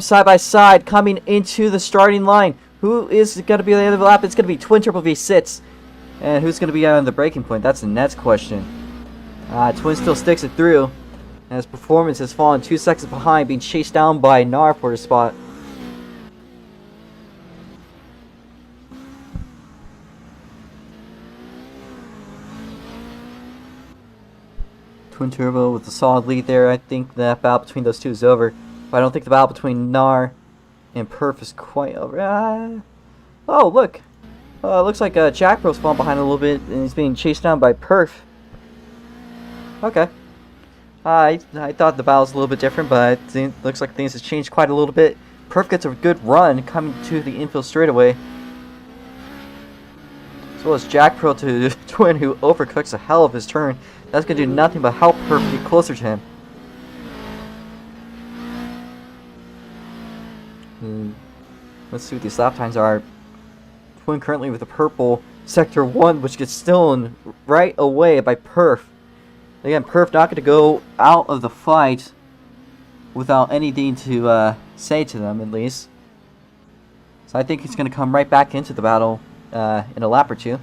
side by side coming into the starting line? Who is gonna be on the end of the lap? It's gonna be Twin Triple V6, and who's gonna be on the breaking point? That's the next question. Twin still sticks it through, and his performance has fallen 2 seconds behind, being chased down by Nar for a spot. Twin Turbo with a solid lead there. I think that battle between those two is over. But I don't think the battle between Nar and Perf is quite over. Oh, look. Looks like Jack Bro's falling behind a little bit and he's being chased down by Perf. Okay. I thought the battle's a little bit different, but it looks like things have changed quite a little bit. Perf gets a good run coming to the infield straightaway. As well as Jack Pro to Twin, who overcooks a hell of his turn. That's going to do nothing but help Perf get closer to him. Let's see what these lap times are. Twin currently with the purple Sector 1, which gets stolen right away by Perf. Again, Perf not going to go out of the fight without anything to say to them, at least. So I think he's going to come right back into the battle in a lap or two.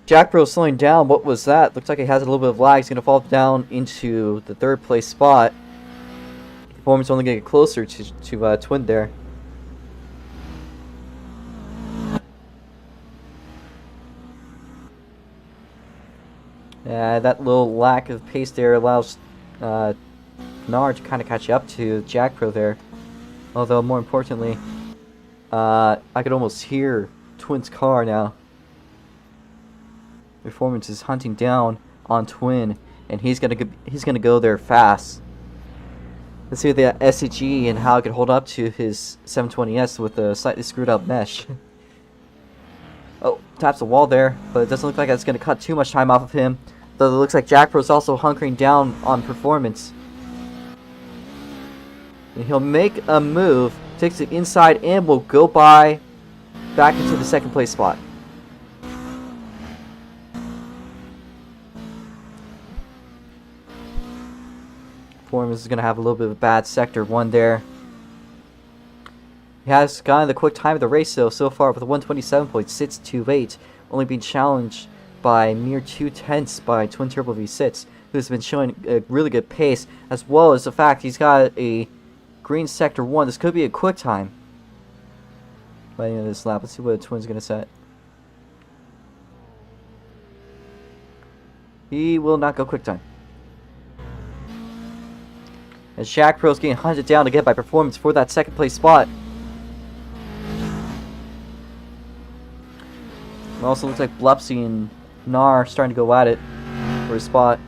Jack Bro slowing down. What was that? Looks like he has a little bit of lag. He's going to fall down into the 3rd place spot. Performance only going to get closer to Twin there. That little lack of pace there allows Nar to kind of catch up to Jack Pro there. Although, more importantly, I could almost hear Twin's car now. Performance is hunting down on Twin, and he's gonna go there fast. Let's see the SCG and how it can hold up to his 720S with a slightly screwed up mesh. Oh, taps the wall there, but it doesn't look like that's gonna cut too much time off of him. Though it looks like Jack Pro's also hunkering down on performance. And he'll make a move, takes it inside, and will go back into the 2nd place spot. Performance is going to have a little bit of a bad Sector 1 there. He has gotten the quick time of the race though so far with a 127.628, only being challenged by mere 2/10 by Twin Turbo V6, who's been showing a really good pace, as well as the fact he's got a green Sector 1. This could be a quick time by the end of this lap. Let's see what the Twin's going to set. He will not go quick time. As Jack Pro's getting hunted down again by performance for that 2nd place spot. It also looks like Blepsy and Nar starting to go at it for a spot.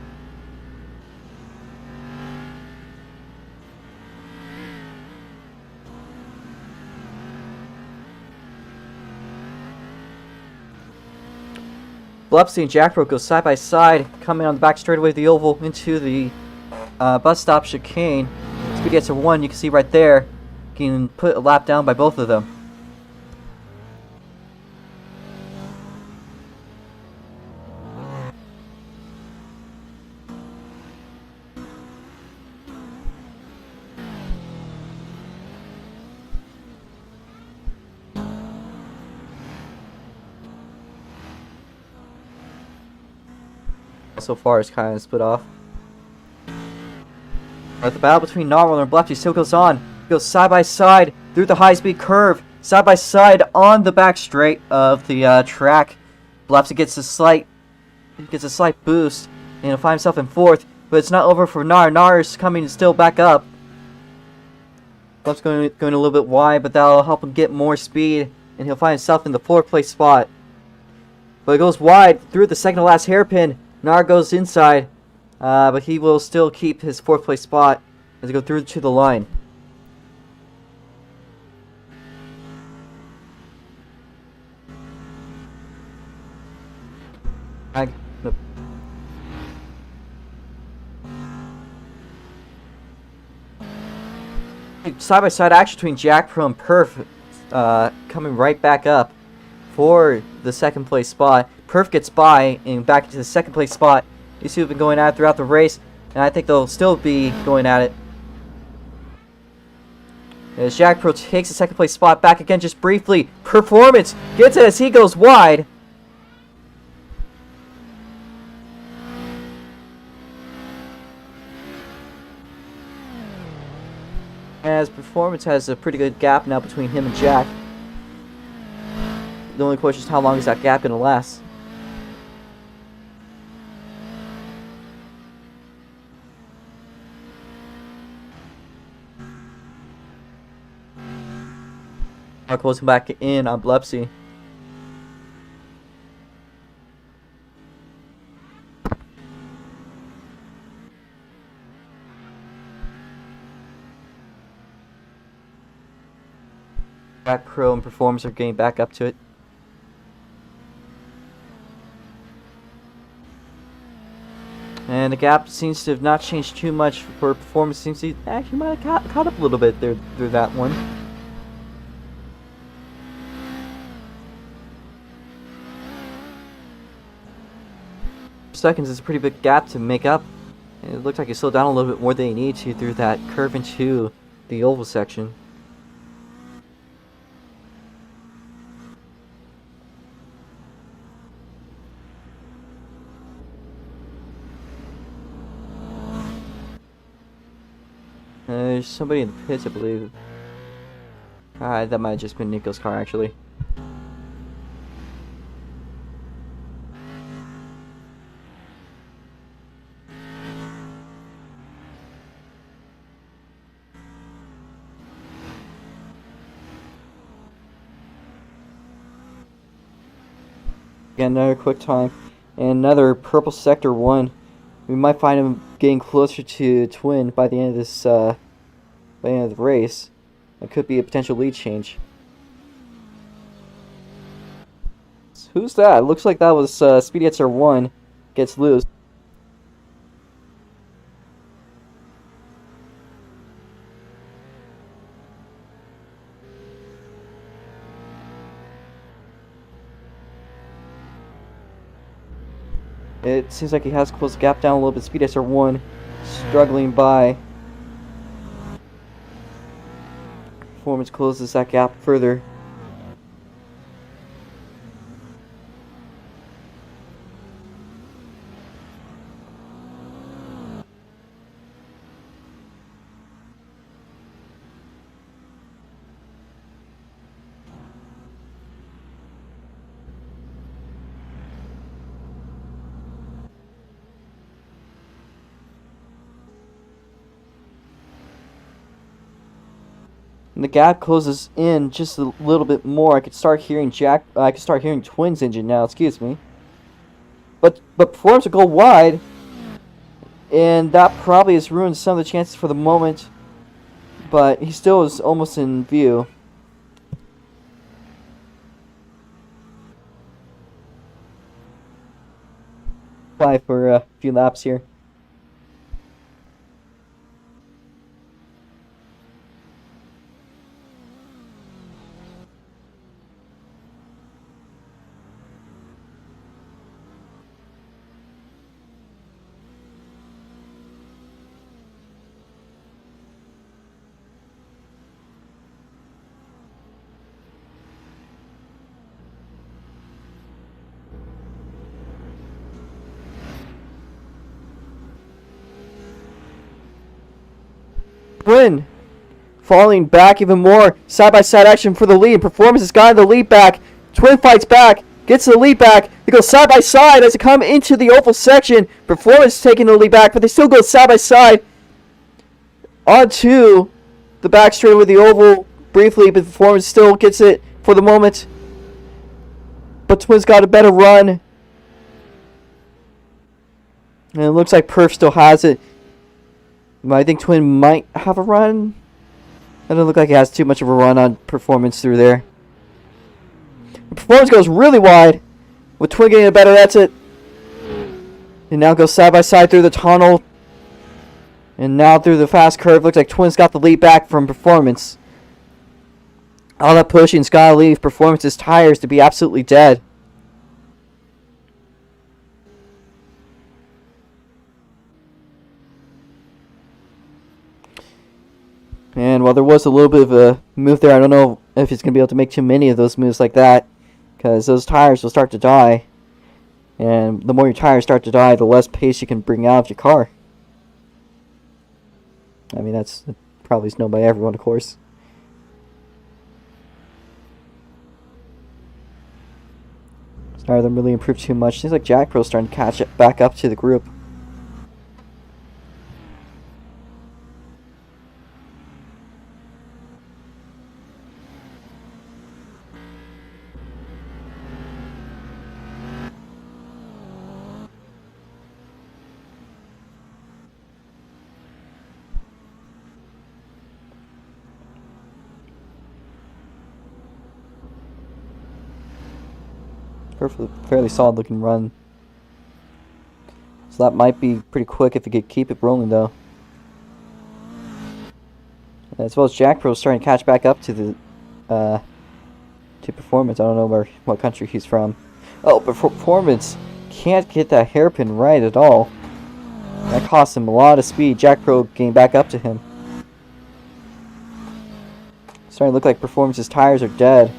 Blepsy and Jack Pro go side by side, coming on the back straightaway of the oval into the bus stop chicane. Speed gets to 1, you can see right there. Can put a lap down by both of them. so far is kind of split off. But the battle between Narwhal and Blepsy still goes on. It goes side by side through the high-speed curve, side by side on the back straight of the track. Blepsy gets a slight boost, and he'll find himself in fourth. But it's not over for Nar. Nar is coming still back up. Blepsy's going a little bit wide, but that'll help him get more speed, and he'll find himself in the 4th place spot. But it goes wide through the second to last hairpin. Nar goes inside, but he will still keep his 4th place spot as he goes through to the line. Side by side action between Jack Pro and Perf, coming right back up for the 2nd place spot. Perf gets by and back into the 2nd place spot. These two have been going at it throughout the race, and I think they'll still be going at it. As Jack Pro takes the 2nd place spot back again just briefly. Performance gets it as he goes wide. As Performance has a pretty good gap now between him and Jack. The only question is how long is that gap going to last? Closing back in on Blepsy. Jack Pro and Performance are getting back up to it. And the gap seems to have not changed too much for Performance. Seems to actually might have caught up a little bit there through that one. Seconds is a pretty big gap to make up. And it looks like he slowed down a little bit more than he needed to through that curve into the oval section. There's somebody in the pits, I believe. That might have just been Nico's car, actually. Again, another quick time. And another purple sector 1. We might find him getting closer to Twin by the end of this, by the end of the race. That could be a potential lead change. Who's that? Looks like that was Speedy Etzer 1 gets loose. It seems like he has closed the gap down a little bit. Speed Etzer 1 struggling by. Performance closes that gap further. And the gap closes in just a little bit more. I could start hearing Twin's engine now. Excuse me. But Performance will go wide, and that probably has ruined some of the chances for the moment. But he still is almost in view. Fly for a few laps here. Twin falling back even more. Side-by-side action for the lead. Performance has gotten the lead back. Twin fights back. Gets the lead back. They go side-by-side as they come into the oval section. Performance taking the lead back, but they still go side-by-side onto the back straight with the oval briefly, but Performance still gets it for the moment. But Twin's got a better run. And it looks like Perf still has it. I think Twin might have a run. It doesn't look like he has too much of a run on Performance through there. Performance goes really wide, with Twin getting a better exit. And now goes side by side through the tunnel. And now through the fast curve. Looks like Twin's got the lead back from Performance. All that pushing's gotta leave Performance's tires to be absolutely dead. And while there was a little bit of a move there, I don't know if he's going to be able to make too many of those moves like that. Because those tires will start to die. And the more your tires start to die, the less pace you can bring out of your car. I mean, that's probably known by everyone, of course. None of them really improved too much. Seems like Jack Pro's starting to catch it back up to the group. Fairly solid looking run. So that might be pretty quick if you could keep it rolling though. As well as Jack Pro starting to catch back up to the to Performance. I don't know what country he's from. Oh, but Performance can't get that hairpin right at all. That cost him a lot of speed. Jack Pro getting back up to him. Starting to look like Performance's tires are dead.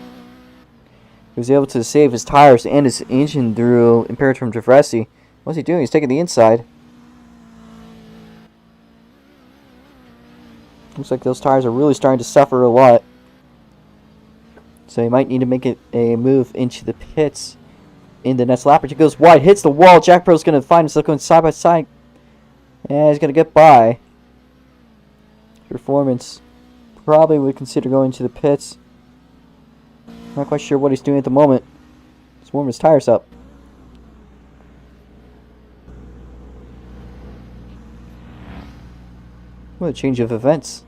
He was able to save his tires and his engine through Imperator Traversi. What's he doing? He's taking the inside. Looks like those tires are really starting to suffer a lot. So he might need to make it a move into the pits in the next lap. He goes wide, hits the wall. Jack Pro's going to find himself going side by side. And he's going to get by. Performance probably would consider going to the pits. Not quite sure what he's doing at the moment. He's warming his tires up. What a change of events.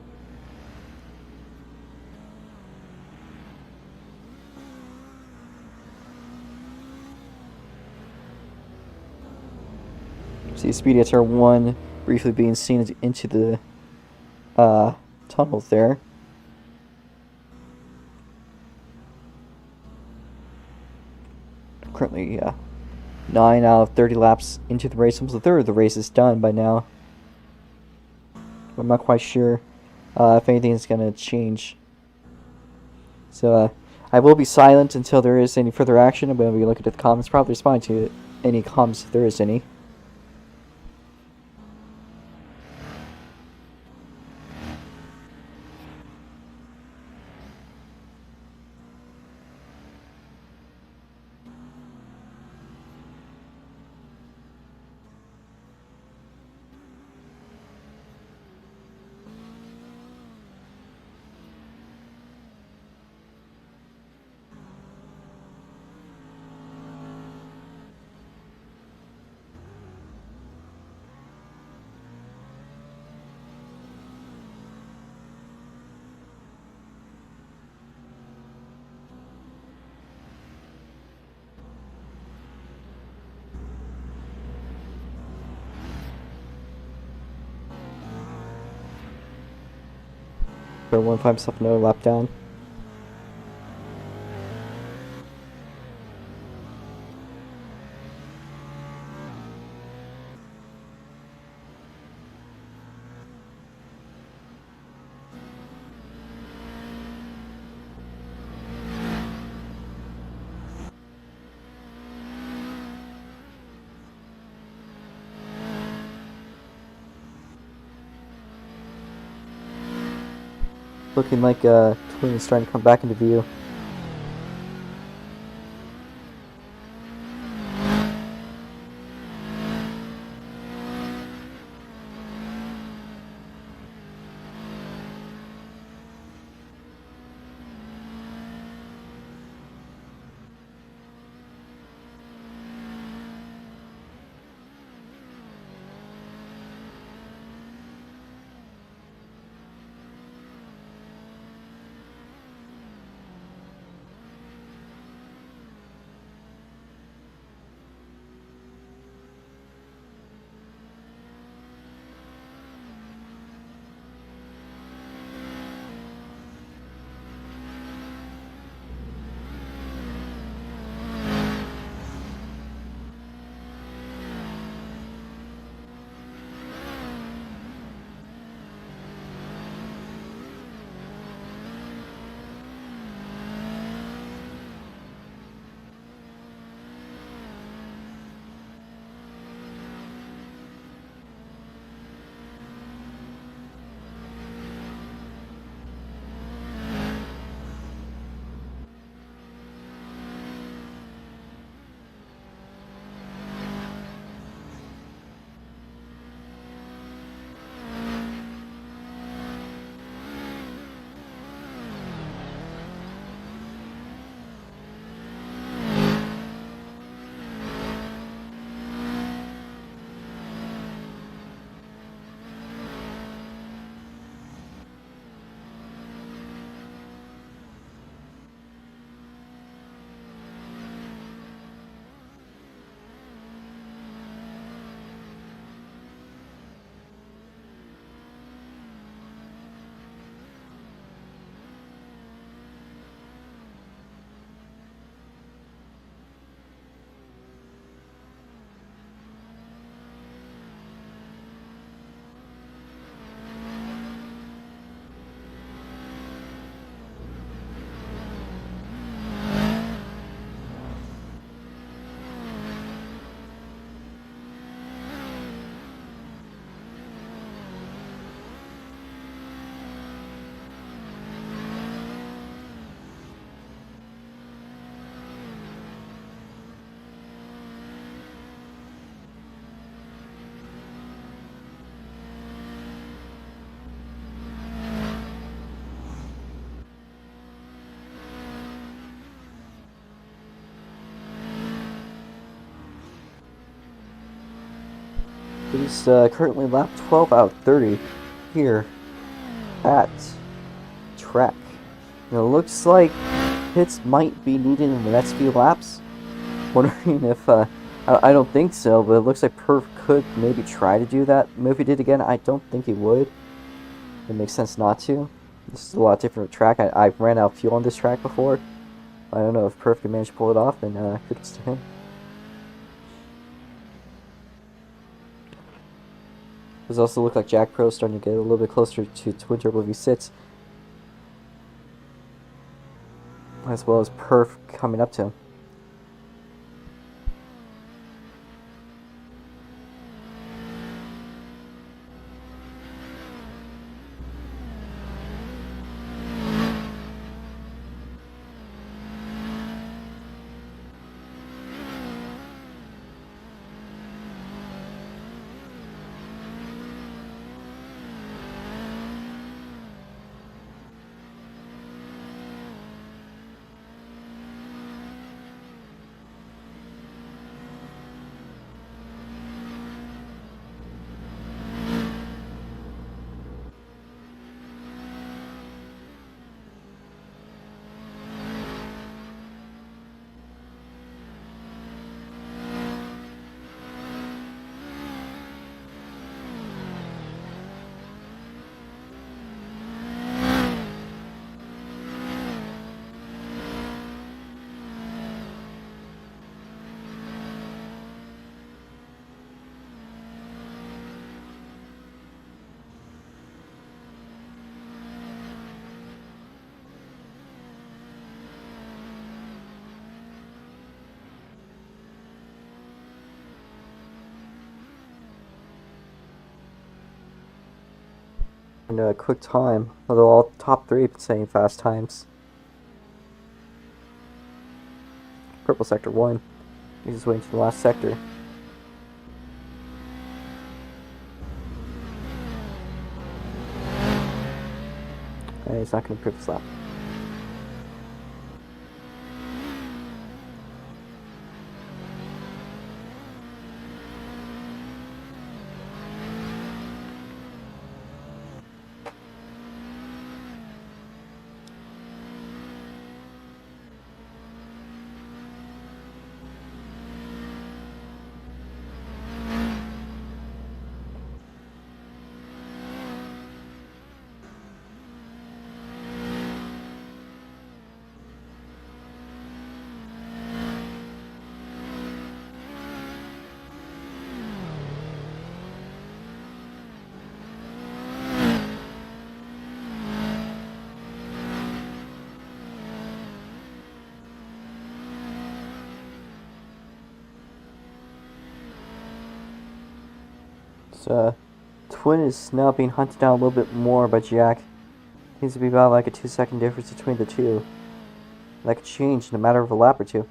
See Speedy at turn 1 briefly being seen into the tunnels there. Currently 9 out of 30 laps into the race. Almost a third of the race is done by now. I'm not quite sure if anything's going to change. So I will be silent until there is any further action. I'm going to be looking at the comments, probably responding to any comments if there is any. One find himself another lap down. Looking like Twin is trying to come back into view. It is currently lap 12 out of 30 here at track. And it looks like hits might be needed in the next few laps. Wondering if, I don't think so, but it looks like Perf could maybe try to do that. If he did again, I don't think he would. It makes sense not to. This is a lot different track. I ran out of fuel on this track before. I don't know if Perf can manage to pull it off, and kudos to him. Does also look like Jack Pro starting to get a little bit closer to Twin Turbo V6. As well as Perf coming up to him. and a quick time, although all top 3 have been saying fast times. Purple sector 1. He's just waiting to the last sector. And he's not going to previous lap. So, Twin is now being hunted down a little bit more by Jack. Seems to be about like a 2-second difference between the two. That could change in a matter of a lap or two.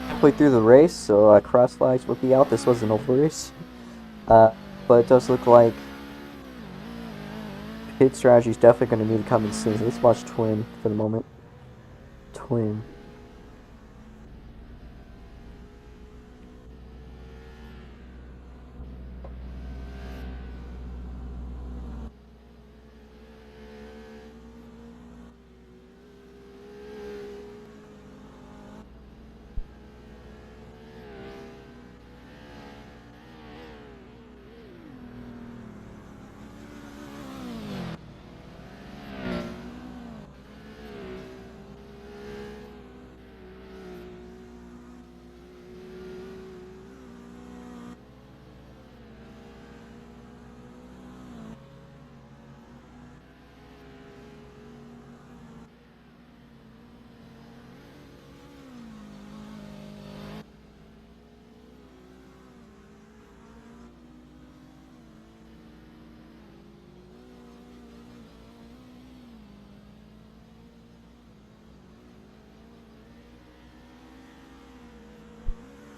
Halfway through the race, so cross flags will be out. This was an over race. But it does look like pit strategy is definitely going to need to come in soon. So let's watch Twin for the moment. Twin.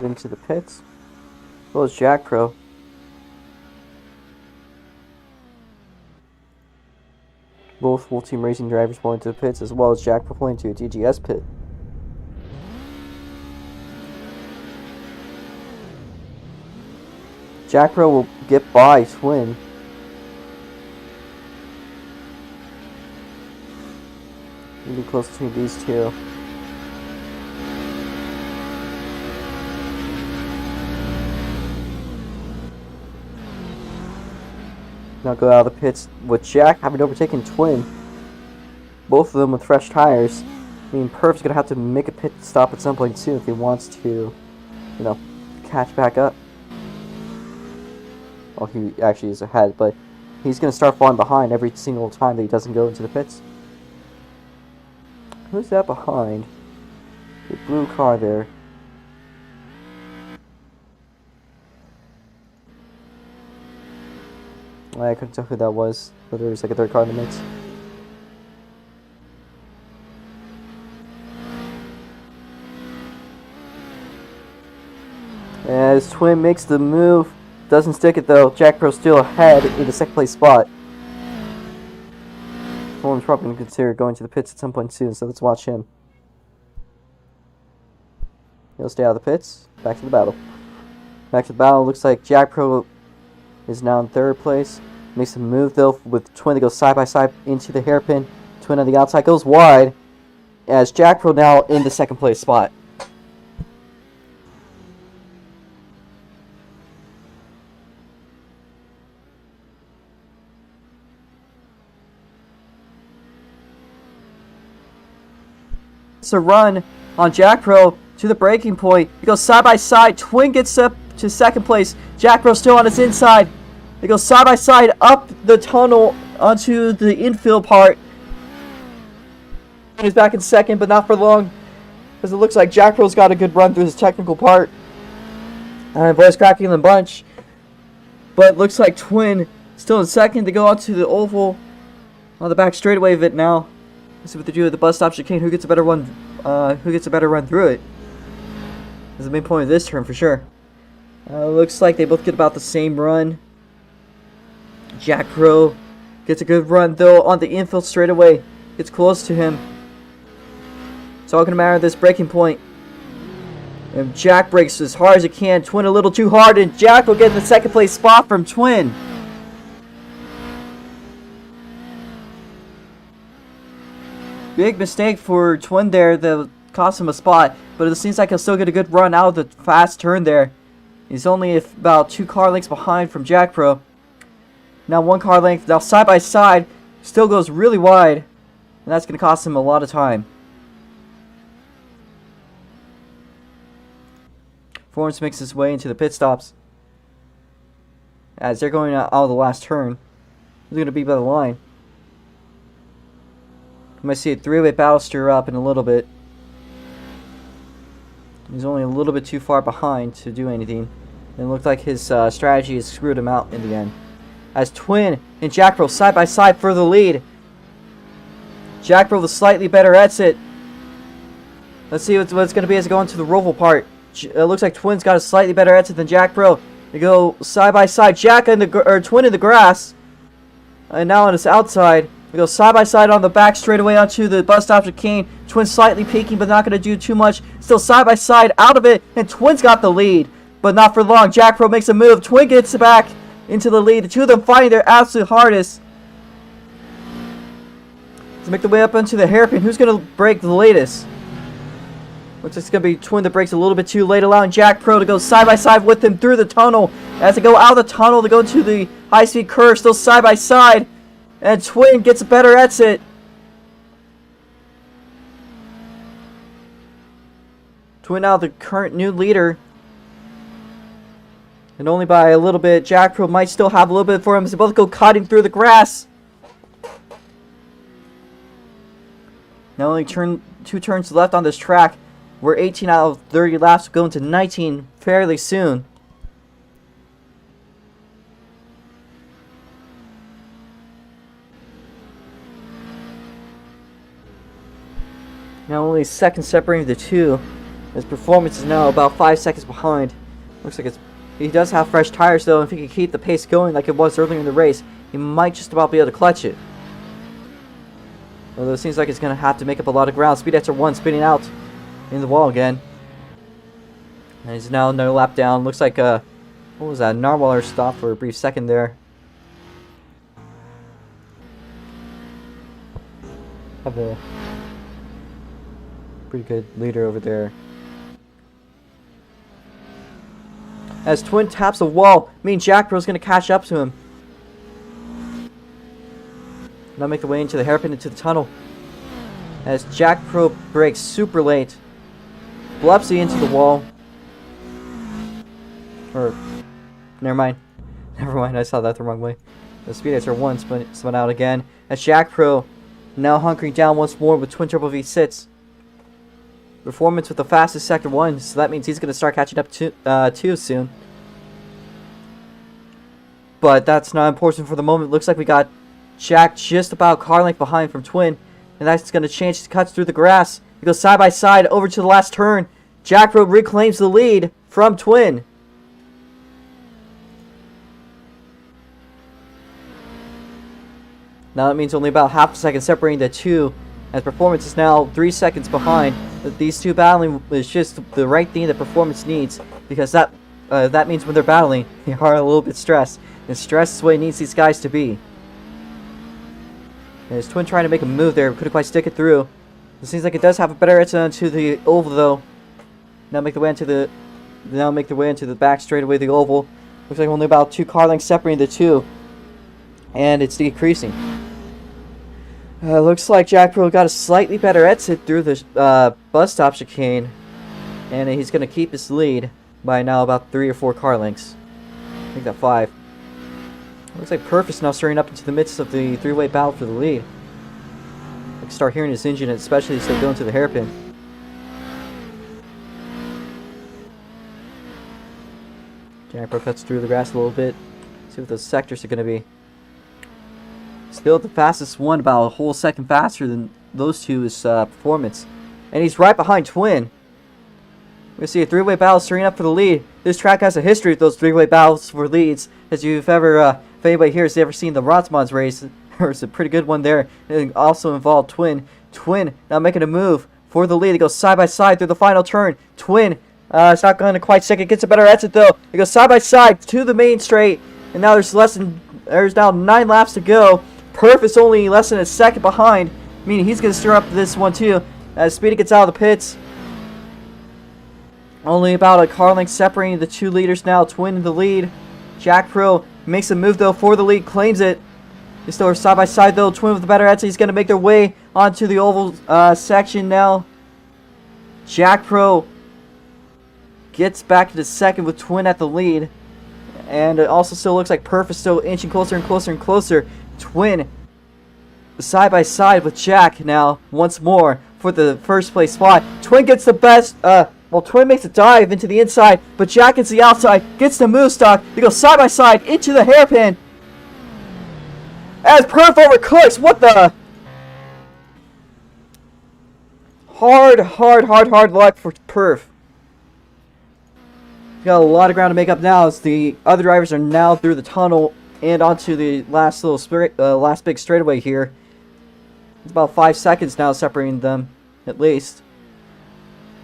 Into the pits. Well, it's Jack Pro. Both full team racing drivers pull into the pits, as well as Jack Pro pulling into a DGS pit. Jack Pro will get by Twin. Really close between these two. Now go out of the pits with Jack having overtaken Twin. Both of them with fresh tires. I mean, Perf's gonna have to make a pit stop at some point soon if he wants to, you know, catch back up. Well, he actually is ahead, but he's gonna start falling behind every single time that he doesn't go into the pits. Who's that behind? The blue car there. I couldn't tell who that was, but there was like a third car in the mix. As Twin makes the move, doesn't stick it though. Jack Pro's still ahead in the second place spot. Twin's probably going to consider going to the pits at some point soon, so let's watch him. He'll stay out of the pits. Back to the battle. Back to the battle. Looks like Jack Pro is now in third place. Makes a move though with Twin to go side by side into the hairpin. Twin on the outside goes wide, as Jack Pro now in the second place spot. It's a run on Jack Pro to the breaking point. He goes side by side. Twin gets up to second place. Jack Pro still on his inside. They go side by side up the tunnel onto the infield part. He's back in second, but not for long, because it looks like Jack Pro's got a good run through his technical part. And voice cracking in the bunch. But it looks like Twin still in second to go onto the oval on the back straightaway of it now. Let's see what they do with the bus stop chicane. Who gets a better run? Who gets a better run through it? Is the main point of this turn for sure. Looks like they both get about the same run. Jack Pro gets a good run though on the infield straightaway. Gets close to him. It's all gonna matter at this breaking point. And Jack breaks as hard as he can. Twin a little too hard, and Jack will get the second place spot from Twin. Big mistake for Twin there that cost him a spot, but it seems like he'll still get a good run out of the fast turn there. He's only about 2 car lengths behind from Jack Pro. Now 1 car length, now side by side, still goes really wide, and that's going to cost him a lot of time. Performance makes his way into the pit stops. As they're going out of the last turn, he's going to be by the line. You might see a 3-way battle stir up in a little bit. He's only a little bit too far behind to do anything. And it looked like his strategy has screwed him out in the end. As Twin and Jack Pro side by side for the lead. Jack Pro with a slightly better exit. Let's see what it's going to be as they go into the roval part. It looks like Twin's got a slightly better exit than Jack Pro. They go side by side. Twin in the grass. And now on his outside. We go side by side on the back straightaway onto the bus stop chicane. Twin slightly peeking, but not going to do too much. Still side by side out of it, and Twin's got the lead, but not for long. Jack Pro makes a move. Twin gets back into the lead. The two of them fighting their absolute hardest to make the way up into the hairpin. Who's going to break the latest? Looks like it's going to be Twin that breaks a little bit too late, allowing Jack Pro to go side by side with him through the tunnel. As they go out of the tunnel to go to the high-speed curve, still side by side. And Twin gets a better exit. Twin now the current new leader. And only by a little bit. Jack Pro might still have a little bit for him as they both go cutting through the grass. Now only 2 turns left on this track. We're 18 out of 30 laps. We'll go into 19 fairly soon. Now only seconds separating the two. His performance is now about 5 seconds behind. Looks like he does have fresh tires though, and if he can keep the pace going like it was earlier in the race, he might just about be able to clutch it. Although it seems like he's going to have to make up a lot of ground. Speed Extra 1 spinning out in the wall again. And he's now another lap down. Looks like what was that? Narwhaler stopped for a brief second there. Have a pretty good leader over there. As Twin taps the wall, me and Jack Pro's going to catch up to him. Now make the way into the hairpin into the tunnel. As Jack Pro brakes super late. Blepsy into the wall. Or, never mind. Never mind, I saw that the wrong way. The Speed Racer 1 spun out again. As Jack Pro now hunkering down once more with Twin Turbo V6. Performance with the fastest Sector 1, so that means he's going to start catching up too soon. But that's not important for the moment. Looks like we got Jack just about car length behind from Twin, and that's going to change. He cuts through the grass. He goes side by side over to the last turn. Jack Pro reclaims the lead from Twin. Now that means only about half a second separating the two, as Performance is now 3 seconds behind. These two battling is just the right thing that Performance needs, because that means when they're battling, they are a little bit stressed, and stress is what he needs these guys to be. And his Twin trying to make a move there, couldn't quite stick it through. It seems like it does have a better exit onto the oval though. Now make the way into the back straightaway the oval. Looks like only about 2 car lengths separating the two, and it's decreasing. Looks like Jack Pro got a slightly better exit through the bus stop chicane, and he's going to keep his lead by now about 3 or 4 car lengths. I think that 5. Looks like Perf is now starting up into the midst of the three-way battle for the lead. I can start hearing his engine, especially as they go into the hairpin. Jack Pro cuts through the grass a little bit. See what those sectors are going to be. Still the fastest one, about a whole second faster than those two is Performance. And he's right behind Twin. We're going to see a three-way battle starting up for the lead. This track has a history of those three-way battles for leads. As you've ever, if anybody here has ever seen the Rotsmods race, there's a pretty good one there. It also involved Twin. Twin now making a move for the lead. They go side by side through the final turn. Twin, it's not going to quite stick. It gets a better exit though. They go side by side to the main straight. And now there's now 9 laps to go. Perf is only less than a second behind, meaning he's going to stir up this one too. As Speedy gets out of the pits. Only about a car length separating the 2 leaders now. Twin in the lead. Jack Pro makes a move though for the lead, claims it. They still are side by side though. Twin with the better exit. He's going to make their way onto the oval section now. Jack Pro gets back into second with Twin at the lead. And it also still looks like Perf is still inching closer and closer and closer. Twin side by side with Jack now once more for the first place spot. Twin gets the best, Twin makes a dive into the inside, but Jack gets the outside, gets the move stock. They go side by side into the hairpin. As Perf overcooks, what the? Hard luck for Perf. Got a lot of ground to make up now as the other drivers are now through the tunnel and onto the last last big straightaway here. It's about 5 seconds now separating them, at least.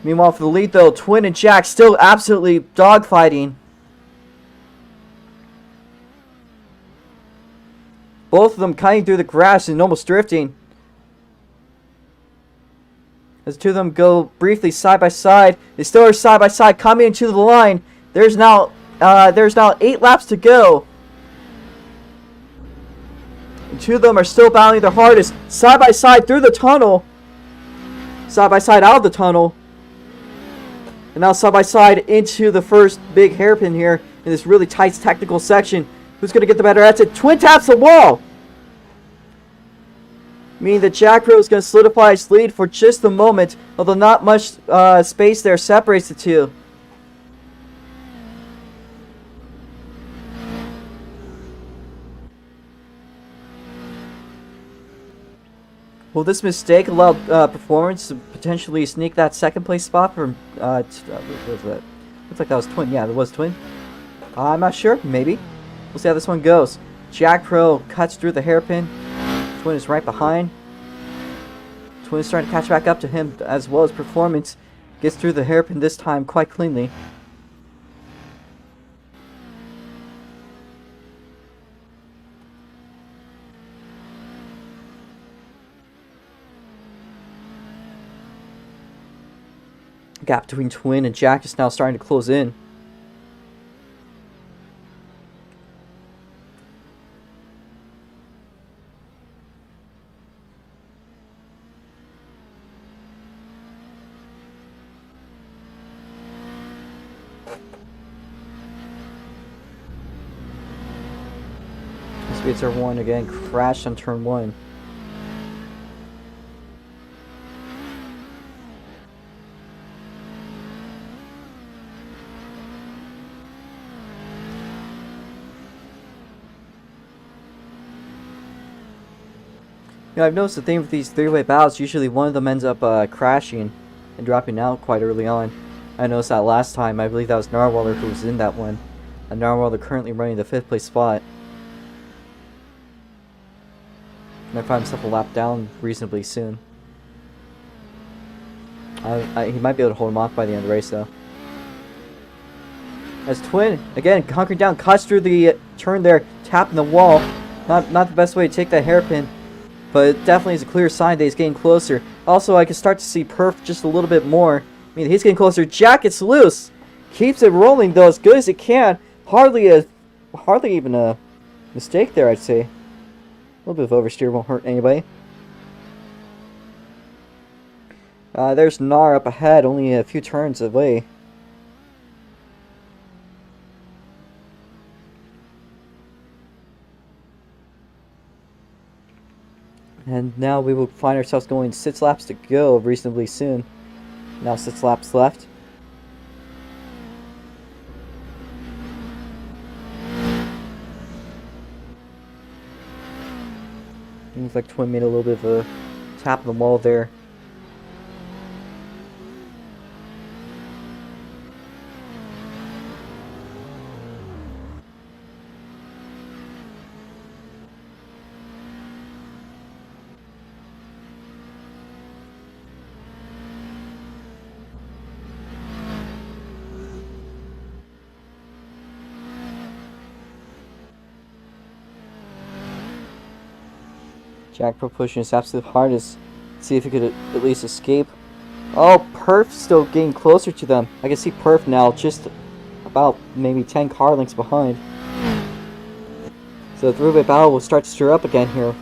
Meanwhile, for the lead though, Twin and Jack still absolutely dogfighting. Both of them cutting through the grass and almost drifting. As the two of them go briefly side by side, they still are side by side, coming into the line. There's now 8 laps to go. And 2 of them are still battling their hardest, side by side through the tunnel, side by side out of the tunnel, and now side by side into the first big hairpin here in this really tight technical section. Who's going to get the better exit? Twin taps the wall, meaning that Jack Pro is going to solidify his lead for just the moment, although not much space there separates the two. Will this mistake allow Performance to potentially sneak that second place spot from what was that? Looks like that was Twin. Yeah, it was Twin. I'm not sure. Maybe. We'll see how this one goes. Jack Pro cuts through the hairpin. Twin is right behind. Twin is starting to catch back up to him, as well as Performance gets through the hairpin this time quite cleanly. Gap between Twin and Jack is now starting to close in. Speeds are 1 again, crashed on turn 1. You know, I've noticed the thing with these three-way battles, usually one of them ends up crashing and dropping out quite early on. I noticed that last time. I believe that was Narwhaler who was in that one. And Narwhaler currently running the 5th place spot. Might find himself a lap down reasonably soon. He might be able to hold him off by the end of the race though. As Twin, again, hunkering down, cuts through the turn there, tapping the wall. Not the best way to take that hairpin. But it definitely is a clear sign that he's getting closer. Also, I can start to see Perf just a little bit more. I mean, he's getting closer. Jack gets loose. Keeps it rolling, though, as good as it can. Hardly even a mistake there, I'd say. A little bit of oversteer won't hurt anybody. There's Nar up ahead, only a few turns away. And now we will find ourselves going 6 laps to go reasonably soon. Now 6 laps left. Looks like Twin made a little bit of a tap on the wall there. Jack Pro pushing his absolute hardest. See if he could at least escape. Oh, Perf still getting closer to them. I can see Perf now just about maybe 10 car lengths behind. So the three-way battle will start to stir up again here.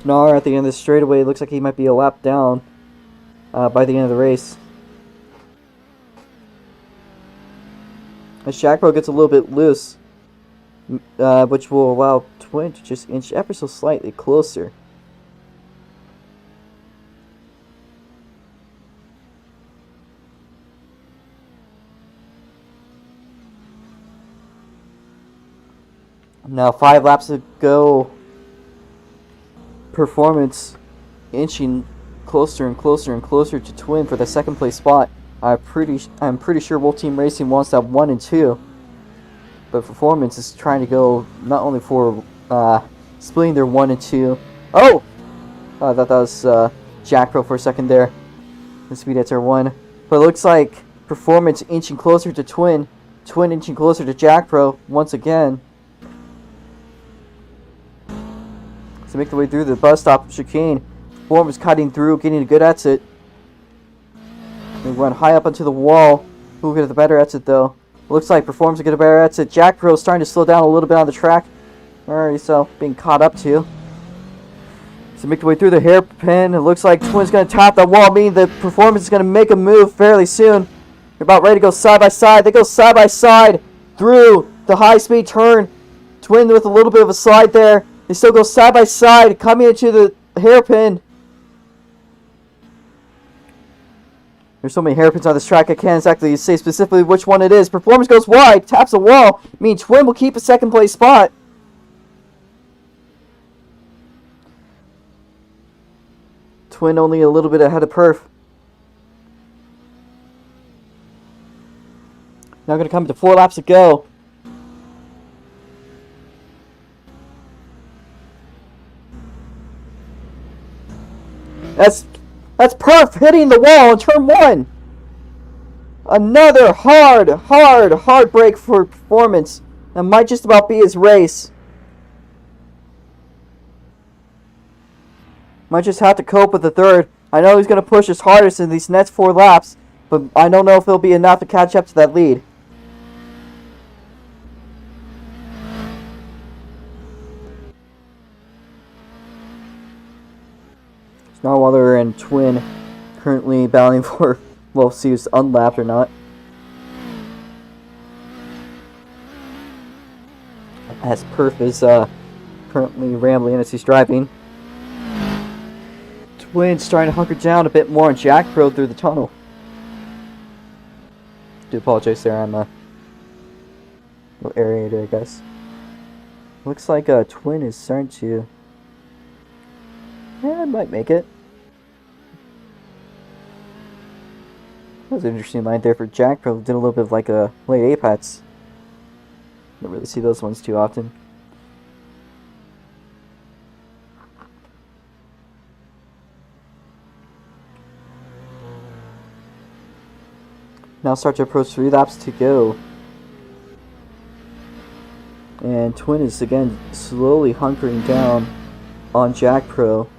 Nar at the end of the straightaway looks like he might be a lap down by the end of the race. As Jackbro gets a little bit loose, which will allow Twin to just inch ever so slightly closer. Now 5 laps to go. Performance inching closer and closer and closer to Twin for the second place spot. I'm pretty sure Wolf Team Racing wants to have 1 and 2, but Performance is trying to go not only for splitting their 1 and 2. Oh, I thought that was Jack Pro for a second there. The speed hits are 1, but it looks like Performance inching closer to Twin, Twin inching closer to Jack Pro once again. To make the way through the bus stop chicane, Performance cutting through, getting a good exit. They run high up onto the wall. Who will get the better exit though? Looks like Performance will get a better exit. Jack Pro is starting to slow down a little bit on the track. Alright, so being caught up to. So make the way through the hairpin. It looks like Twin's going to tap that wall, meaning that Performance is going to make a move fairly soon. They're about ready to go side by side. They go side by side through the high speed turn. Twin with a little bit of a slide there. They still go side by side coming into the hairpin. There's so many hairpins on this track, I can't exactly say specifically which one it is. Performance goes wide, taps the wall. I mean, Twin will keep a second place spot. Twin only a little bit ahead of Perf. Now going to come to 4 laps to go. That's Perf hitting the wall in turn 1. Another hard break for Performance. That might just about be his race. Might just have to cope with the third. I know he's going to push his hardest in these next 4 laps, but I don't know if it'll be enough to catch up to that lead. Snarwaller and Twin currently battling for, well, see if it's unlapped or not. As Perf is currently rambling as he's driving. Twin's trying to hunker down a bit more on Jack Pro through the tunnel. Do apologize there, I'm a little aerated, I guess. Looks like Twin is starting to... Yeah, I might make it. That was an interesting line there for Jack. Probably did a little bit of like a late apex. Don't really see those ones too often. Now start to approach 3 laps to go. And Twin is again slowly hunkering down on Jack Pro.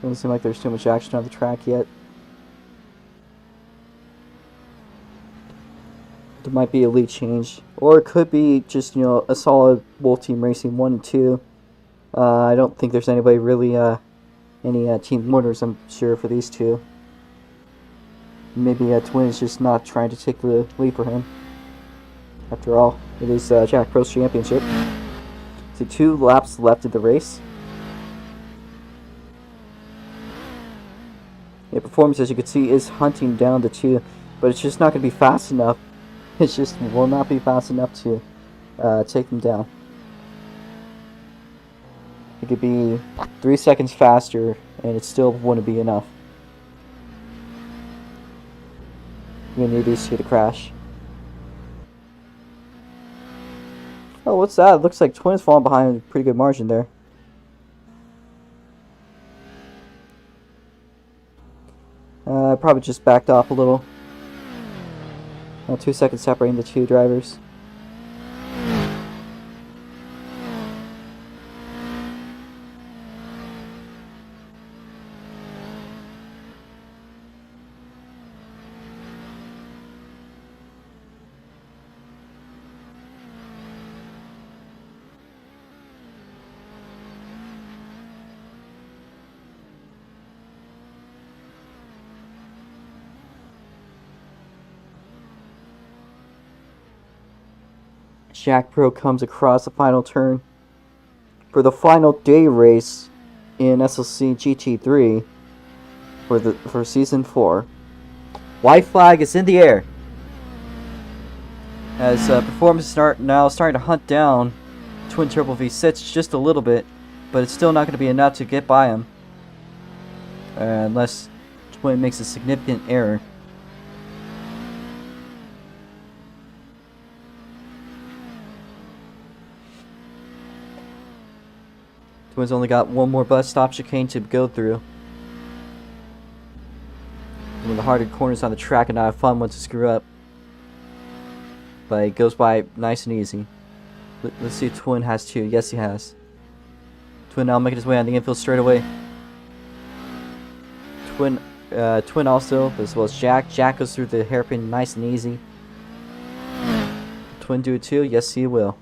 Doesn't seem like there's too much action on the track yet. There might be a lead change, or it could be just, you know, a solid Wolf Team Racing 1 and 2. I don't think there's anybody really, any team winners, I'm sure, for these two. Maybe Twin is just not trying to take the lead for him. After all, it is Jack Pro's championship. So 2 laps left of the race. Yeah, performance, as you can see, is hunting down the 2, but it's just not going to be fast enough. It just will not be fast enough to take them down. It could be 3 seconds faster, and it still wouldn't be enough. You're gonna need these two to crash. Oh, what's that? It looks like Twin's falling behind a pretty good margin there. Probably just backed off a little. 2 seconds separating the 2 drivers. Jack Pro comes across the final turn for the final day race in SLC GT3 for season 4. White flag is in the air as performance starting to hunt down Twin Turbo V6 just a little bit, but it's still not going to be enough to get by him unless Twin makes a significant error. Twin's only got one more bus stop chicane to go through. One of the harder corners on the track and not a fun one to screw up. But it goes by nice and easy. Let's see if Twin has 2. Yes, he has. Twin now making his way on the infield straightaway. Twin also, as well as Jack. Jack goes through the hairpin nice and easy. Twin do it too? Yes, he will.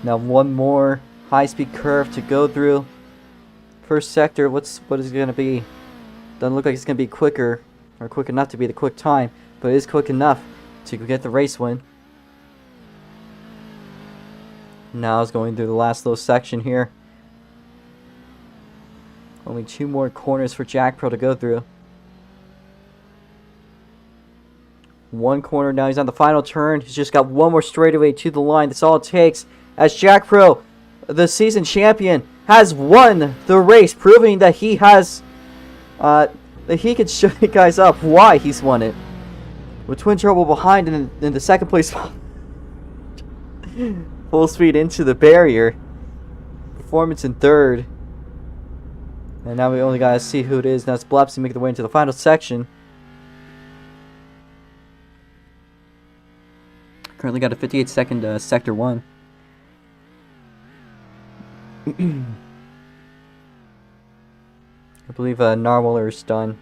Now one more high-speed curve to go through. First sector, what is it going to be? Doesn't look like it's going to be quicker, or quick enough to be the quick time, but it is quick enough to get the race win. Now it's going through the last little section here. Only 2 more corners for Jack Pro to go through. 1 corner now, he's on the final turn. He's just got 1 more straightaway to the line. That's all it takes. As Jack Pro, the season champion, has won the race, proving that he has, that he can show you guys up why he's won it. With Twin Turbo behind in the second place spot. Full speed into the barrier. Performance in 3rd. And now we only gotta see who it is. Now it's Blepsy making their way into the final section. Currently got a 58-second Sector 1. I believe Narwhaler is done.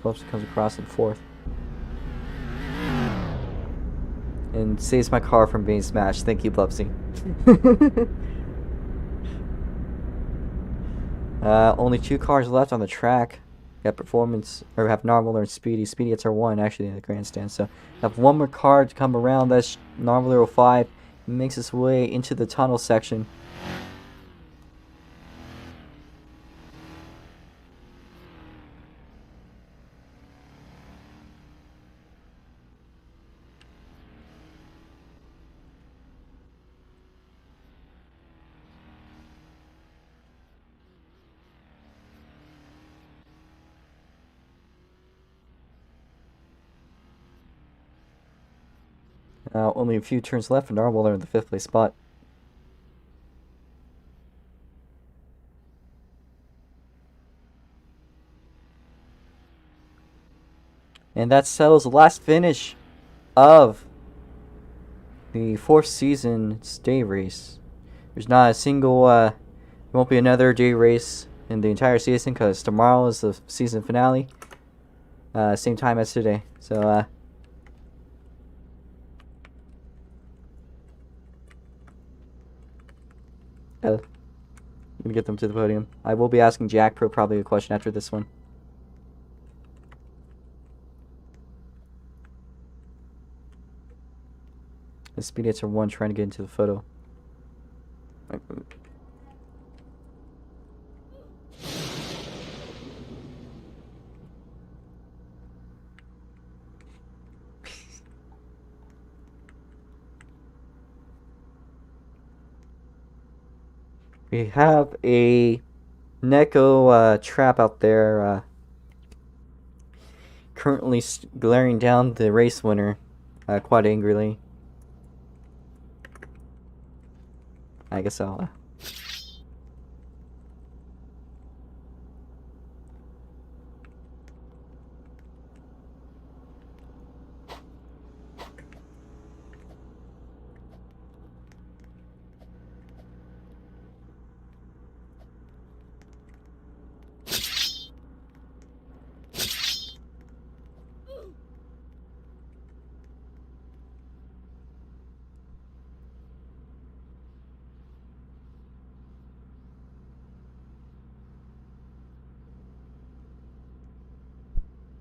Blepsy comes across in 4th. And saves my car from being smashed. Thank you, Blepsy. Only 2 cars left on the track. Got performance, or have Narwhaler and Speedy. Speedy hits R1 actually in the grandstand. So have 1 more car to come around. That's Narwhaler 05. Makes its way into the tunnel section. Only a few turns left for Narwhaler in the 5th place spot. And that settles the last finish of the 4th season's day race. There's not a single, there won't be another day race in the entire season because tomorrow is the season finale. Same time as today. So, I'm gonna get them to the podium. I will be asking Jack Pro probably a question after this one. The Speediator 1 trying to get into the photo. We have a Neko trap out there currently glaring down the race winner quite angrily. I guess I'll...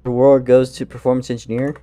Reward goes to Performance Engineer.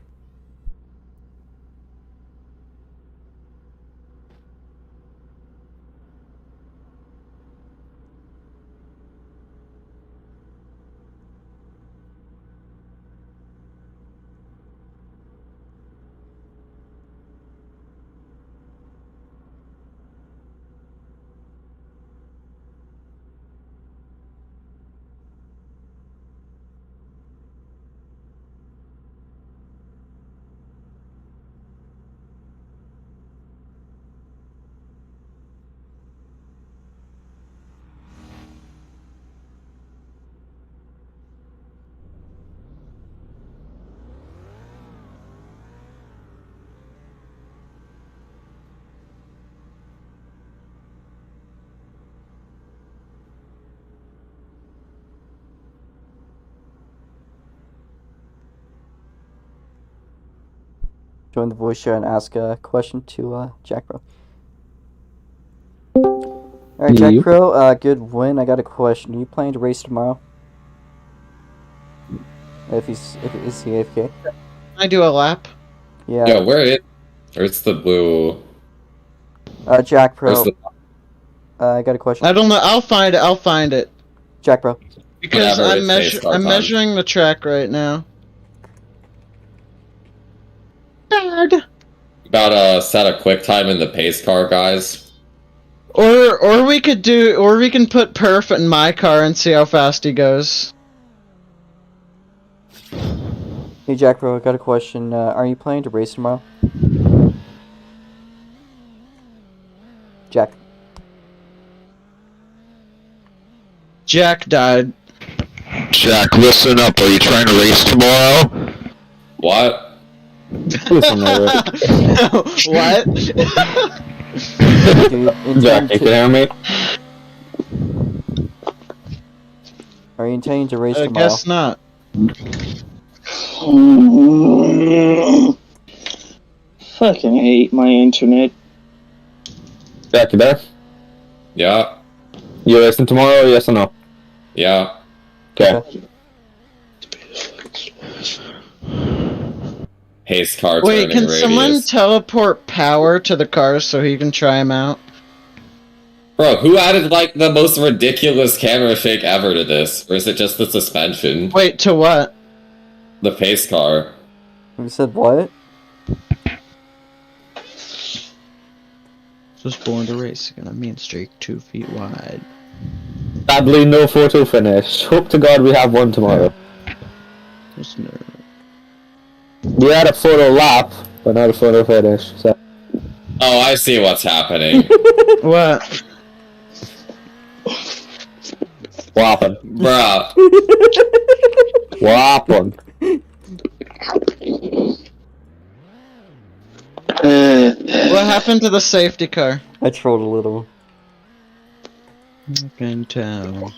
Join the voice share and ask a question to Jack Pro. Alright, Jack You? Pro, good win. I got a question. Are you planning to race tomorrow? If he's he AFK? Can I do a lap? Yeah. Yo, where's the blue? Jack Where's Pro. the I got a question. I don't know. I'll find it. I'll find it. Jack Pro. Because Whatever, I'm, it's face card I'm time. measuring the track right now. Dad. About set a quick time in the pace car, guys. Or we can put Perf in my car and see how fast he goes. Hey Jack Pro, I got a question. Are you planning to race tomorrow? Jack. Jack died. Jack, listen up. Are you trying to race tomorrow? What? Listen, What? Do you Jack, intend you can to, hear me? are you intending to race I tomorrow? guess not. Fucking hate my internet. Jack, you there? Yeah. You racing tomorrow, yes or no? Yeah. Okay. Pace car Wait, turning can radius. someone teleport power to the cars so he can try him out? Bro, who added like the most ridiculous camera shake ever to this? Or is it just the suspension? Wait, to what? The pace car. You said what? Was born to race on a mean streak 2 feet wide. Sadly, no photo finish. Hope to God we have one tomorrow. There's no... We had a photo lap, but not a photo finish. So. Oh, I see what's happening. What? What happened? Bruh. What happened? What happened to the safety car? I trolled a little. You can tell.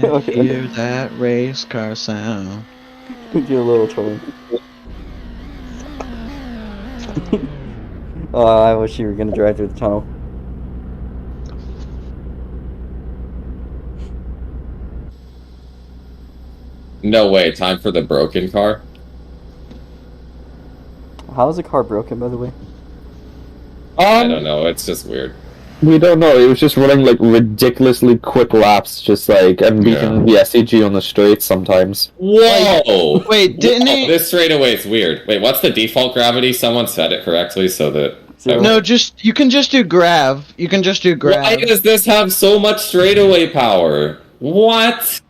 Okay. Hear that race car sound. Do a little trolling. Oh, I wish you were gonna drive through the tunnel. No way, time for the broken car? How is the car broken, by the way? I don't know, it's just weird. We don't know. It was just running like ridiculously quick laps, just like and beating the SEG on the straights sometimes. Whoa! Wait, didn't he? This straightaway is weird. Wait, what's the default gravity? Someone said it correctly so that... Zero. No, you can just do grav. You can just do grav. Why does this have so much straightaway power? What?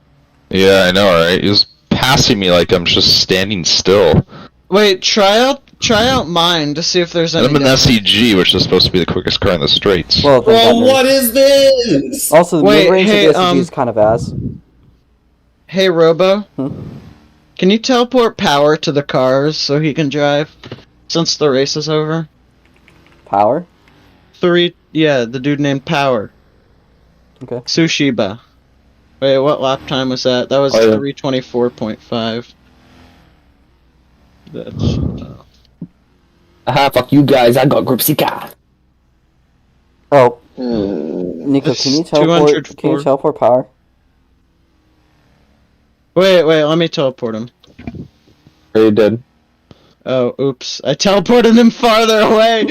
Yeah, I know, right? He was passing me like I'm just standing still. Wait, try out mine to see if there's any. And I'm an SEG, which is supposed to be the quickest car in the straights. Well, thank Bro, God what there- is this? Also, the Wait, mid-range hey, of the SUV is kind of ass. Hey, Robo. Hmm? Can you teleport power to the cars so he can drive? Since the race is over. Power? Yeah, the dude named Power. Okay. Sushiba. Wait, what lap time was that? That was Oh, yeah. 3:24.5. That's. Aha, fuck you guys, I got Gripsy car. Oh. Nico, It's can you teleport? 204. Can you teleport power? Wait, let me teleport him. Already did. Oh, oops. I teleported him farther away!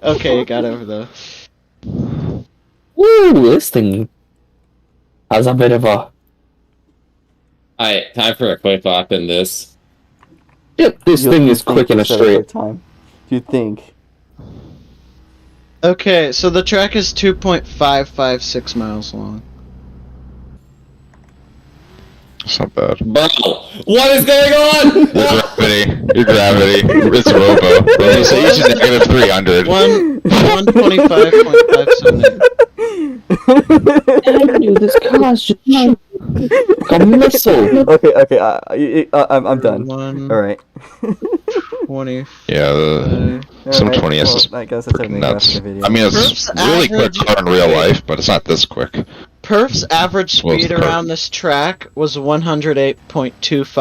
Okay, got over though. Woo, this thing has a bit of a... Alright, time for a quick lap in this. Yep, this You'll thing is think quick and a instead of quick straight. time. You think? Okay, so the track is 2.556 miles long. It's not bad. Bro, what is going on? Your gravity. It's Robo. He's usually negative 300. 125.578. I knew this car's just like a missile. Okay, I'm done. One Alright. 20. Yeah, some Alright, 20s is I guess that's freaking everything nuts. for the video. I mean, it's Perf's really quick average- car in real life, but it's not this quick. Perf's average Well, it's speed the car. around this track was 108.25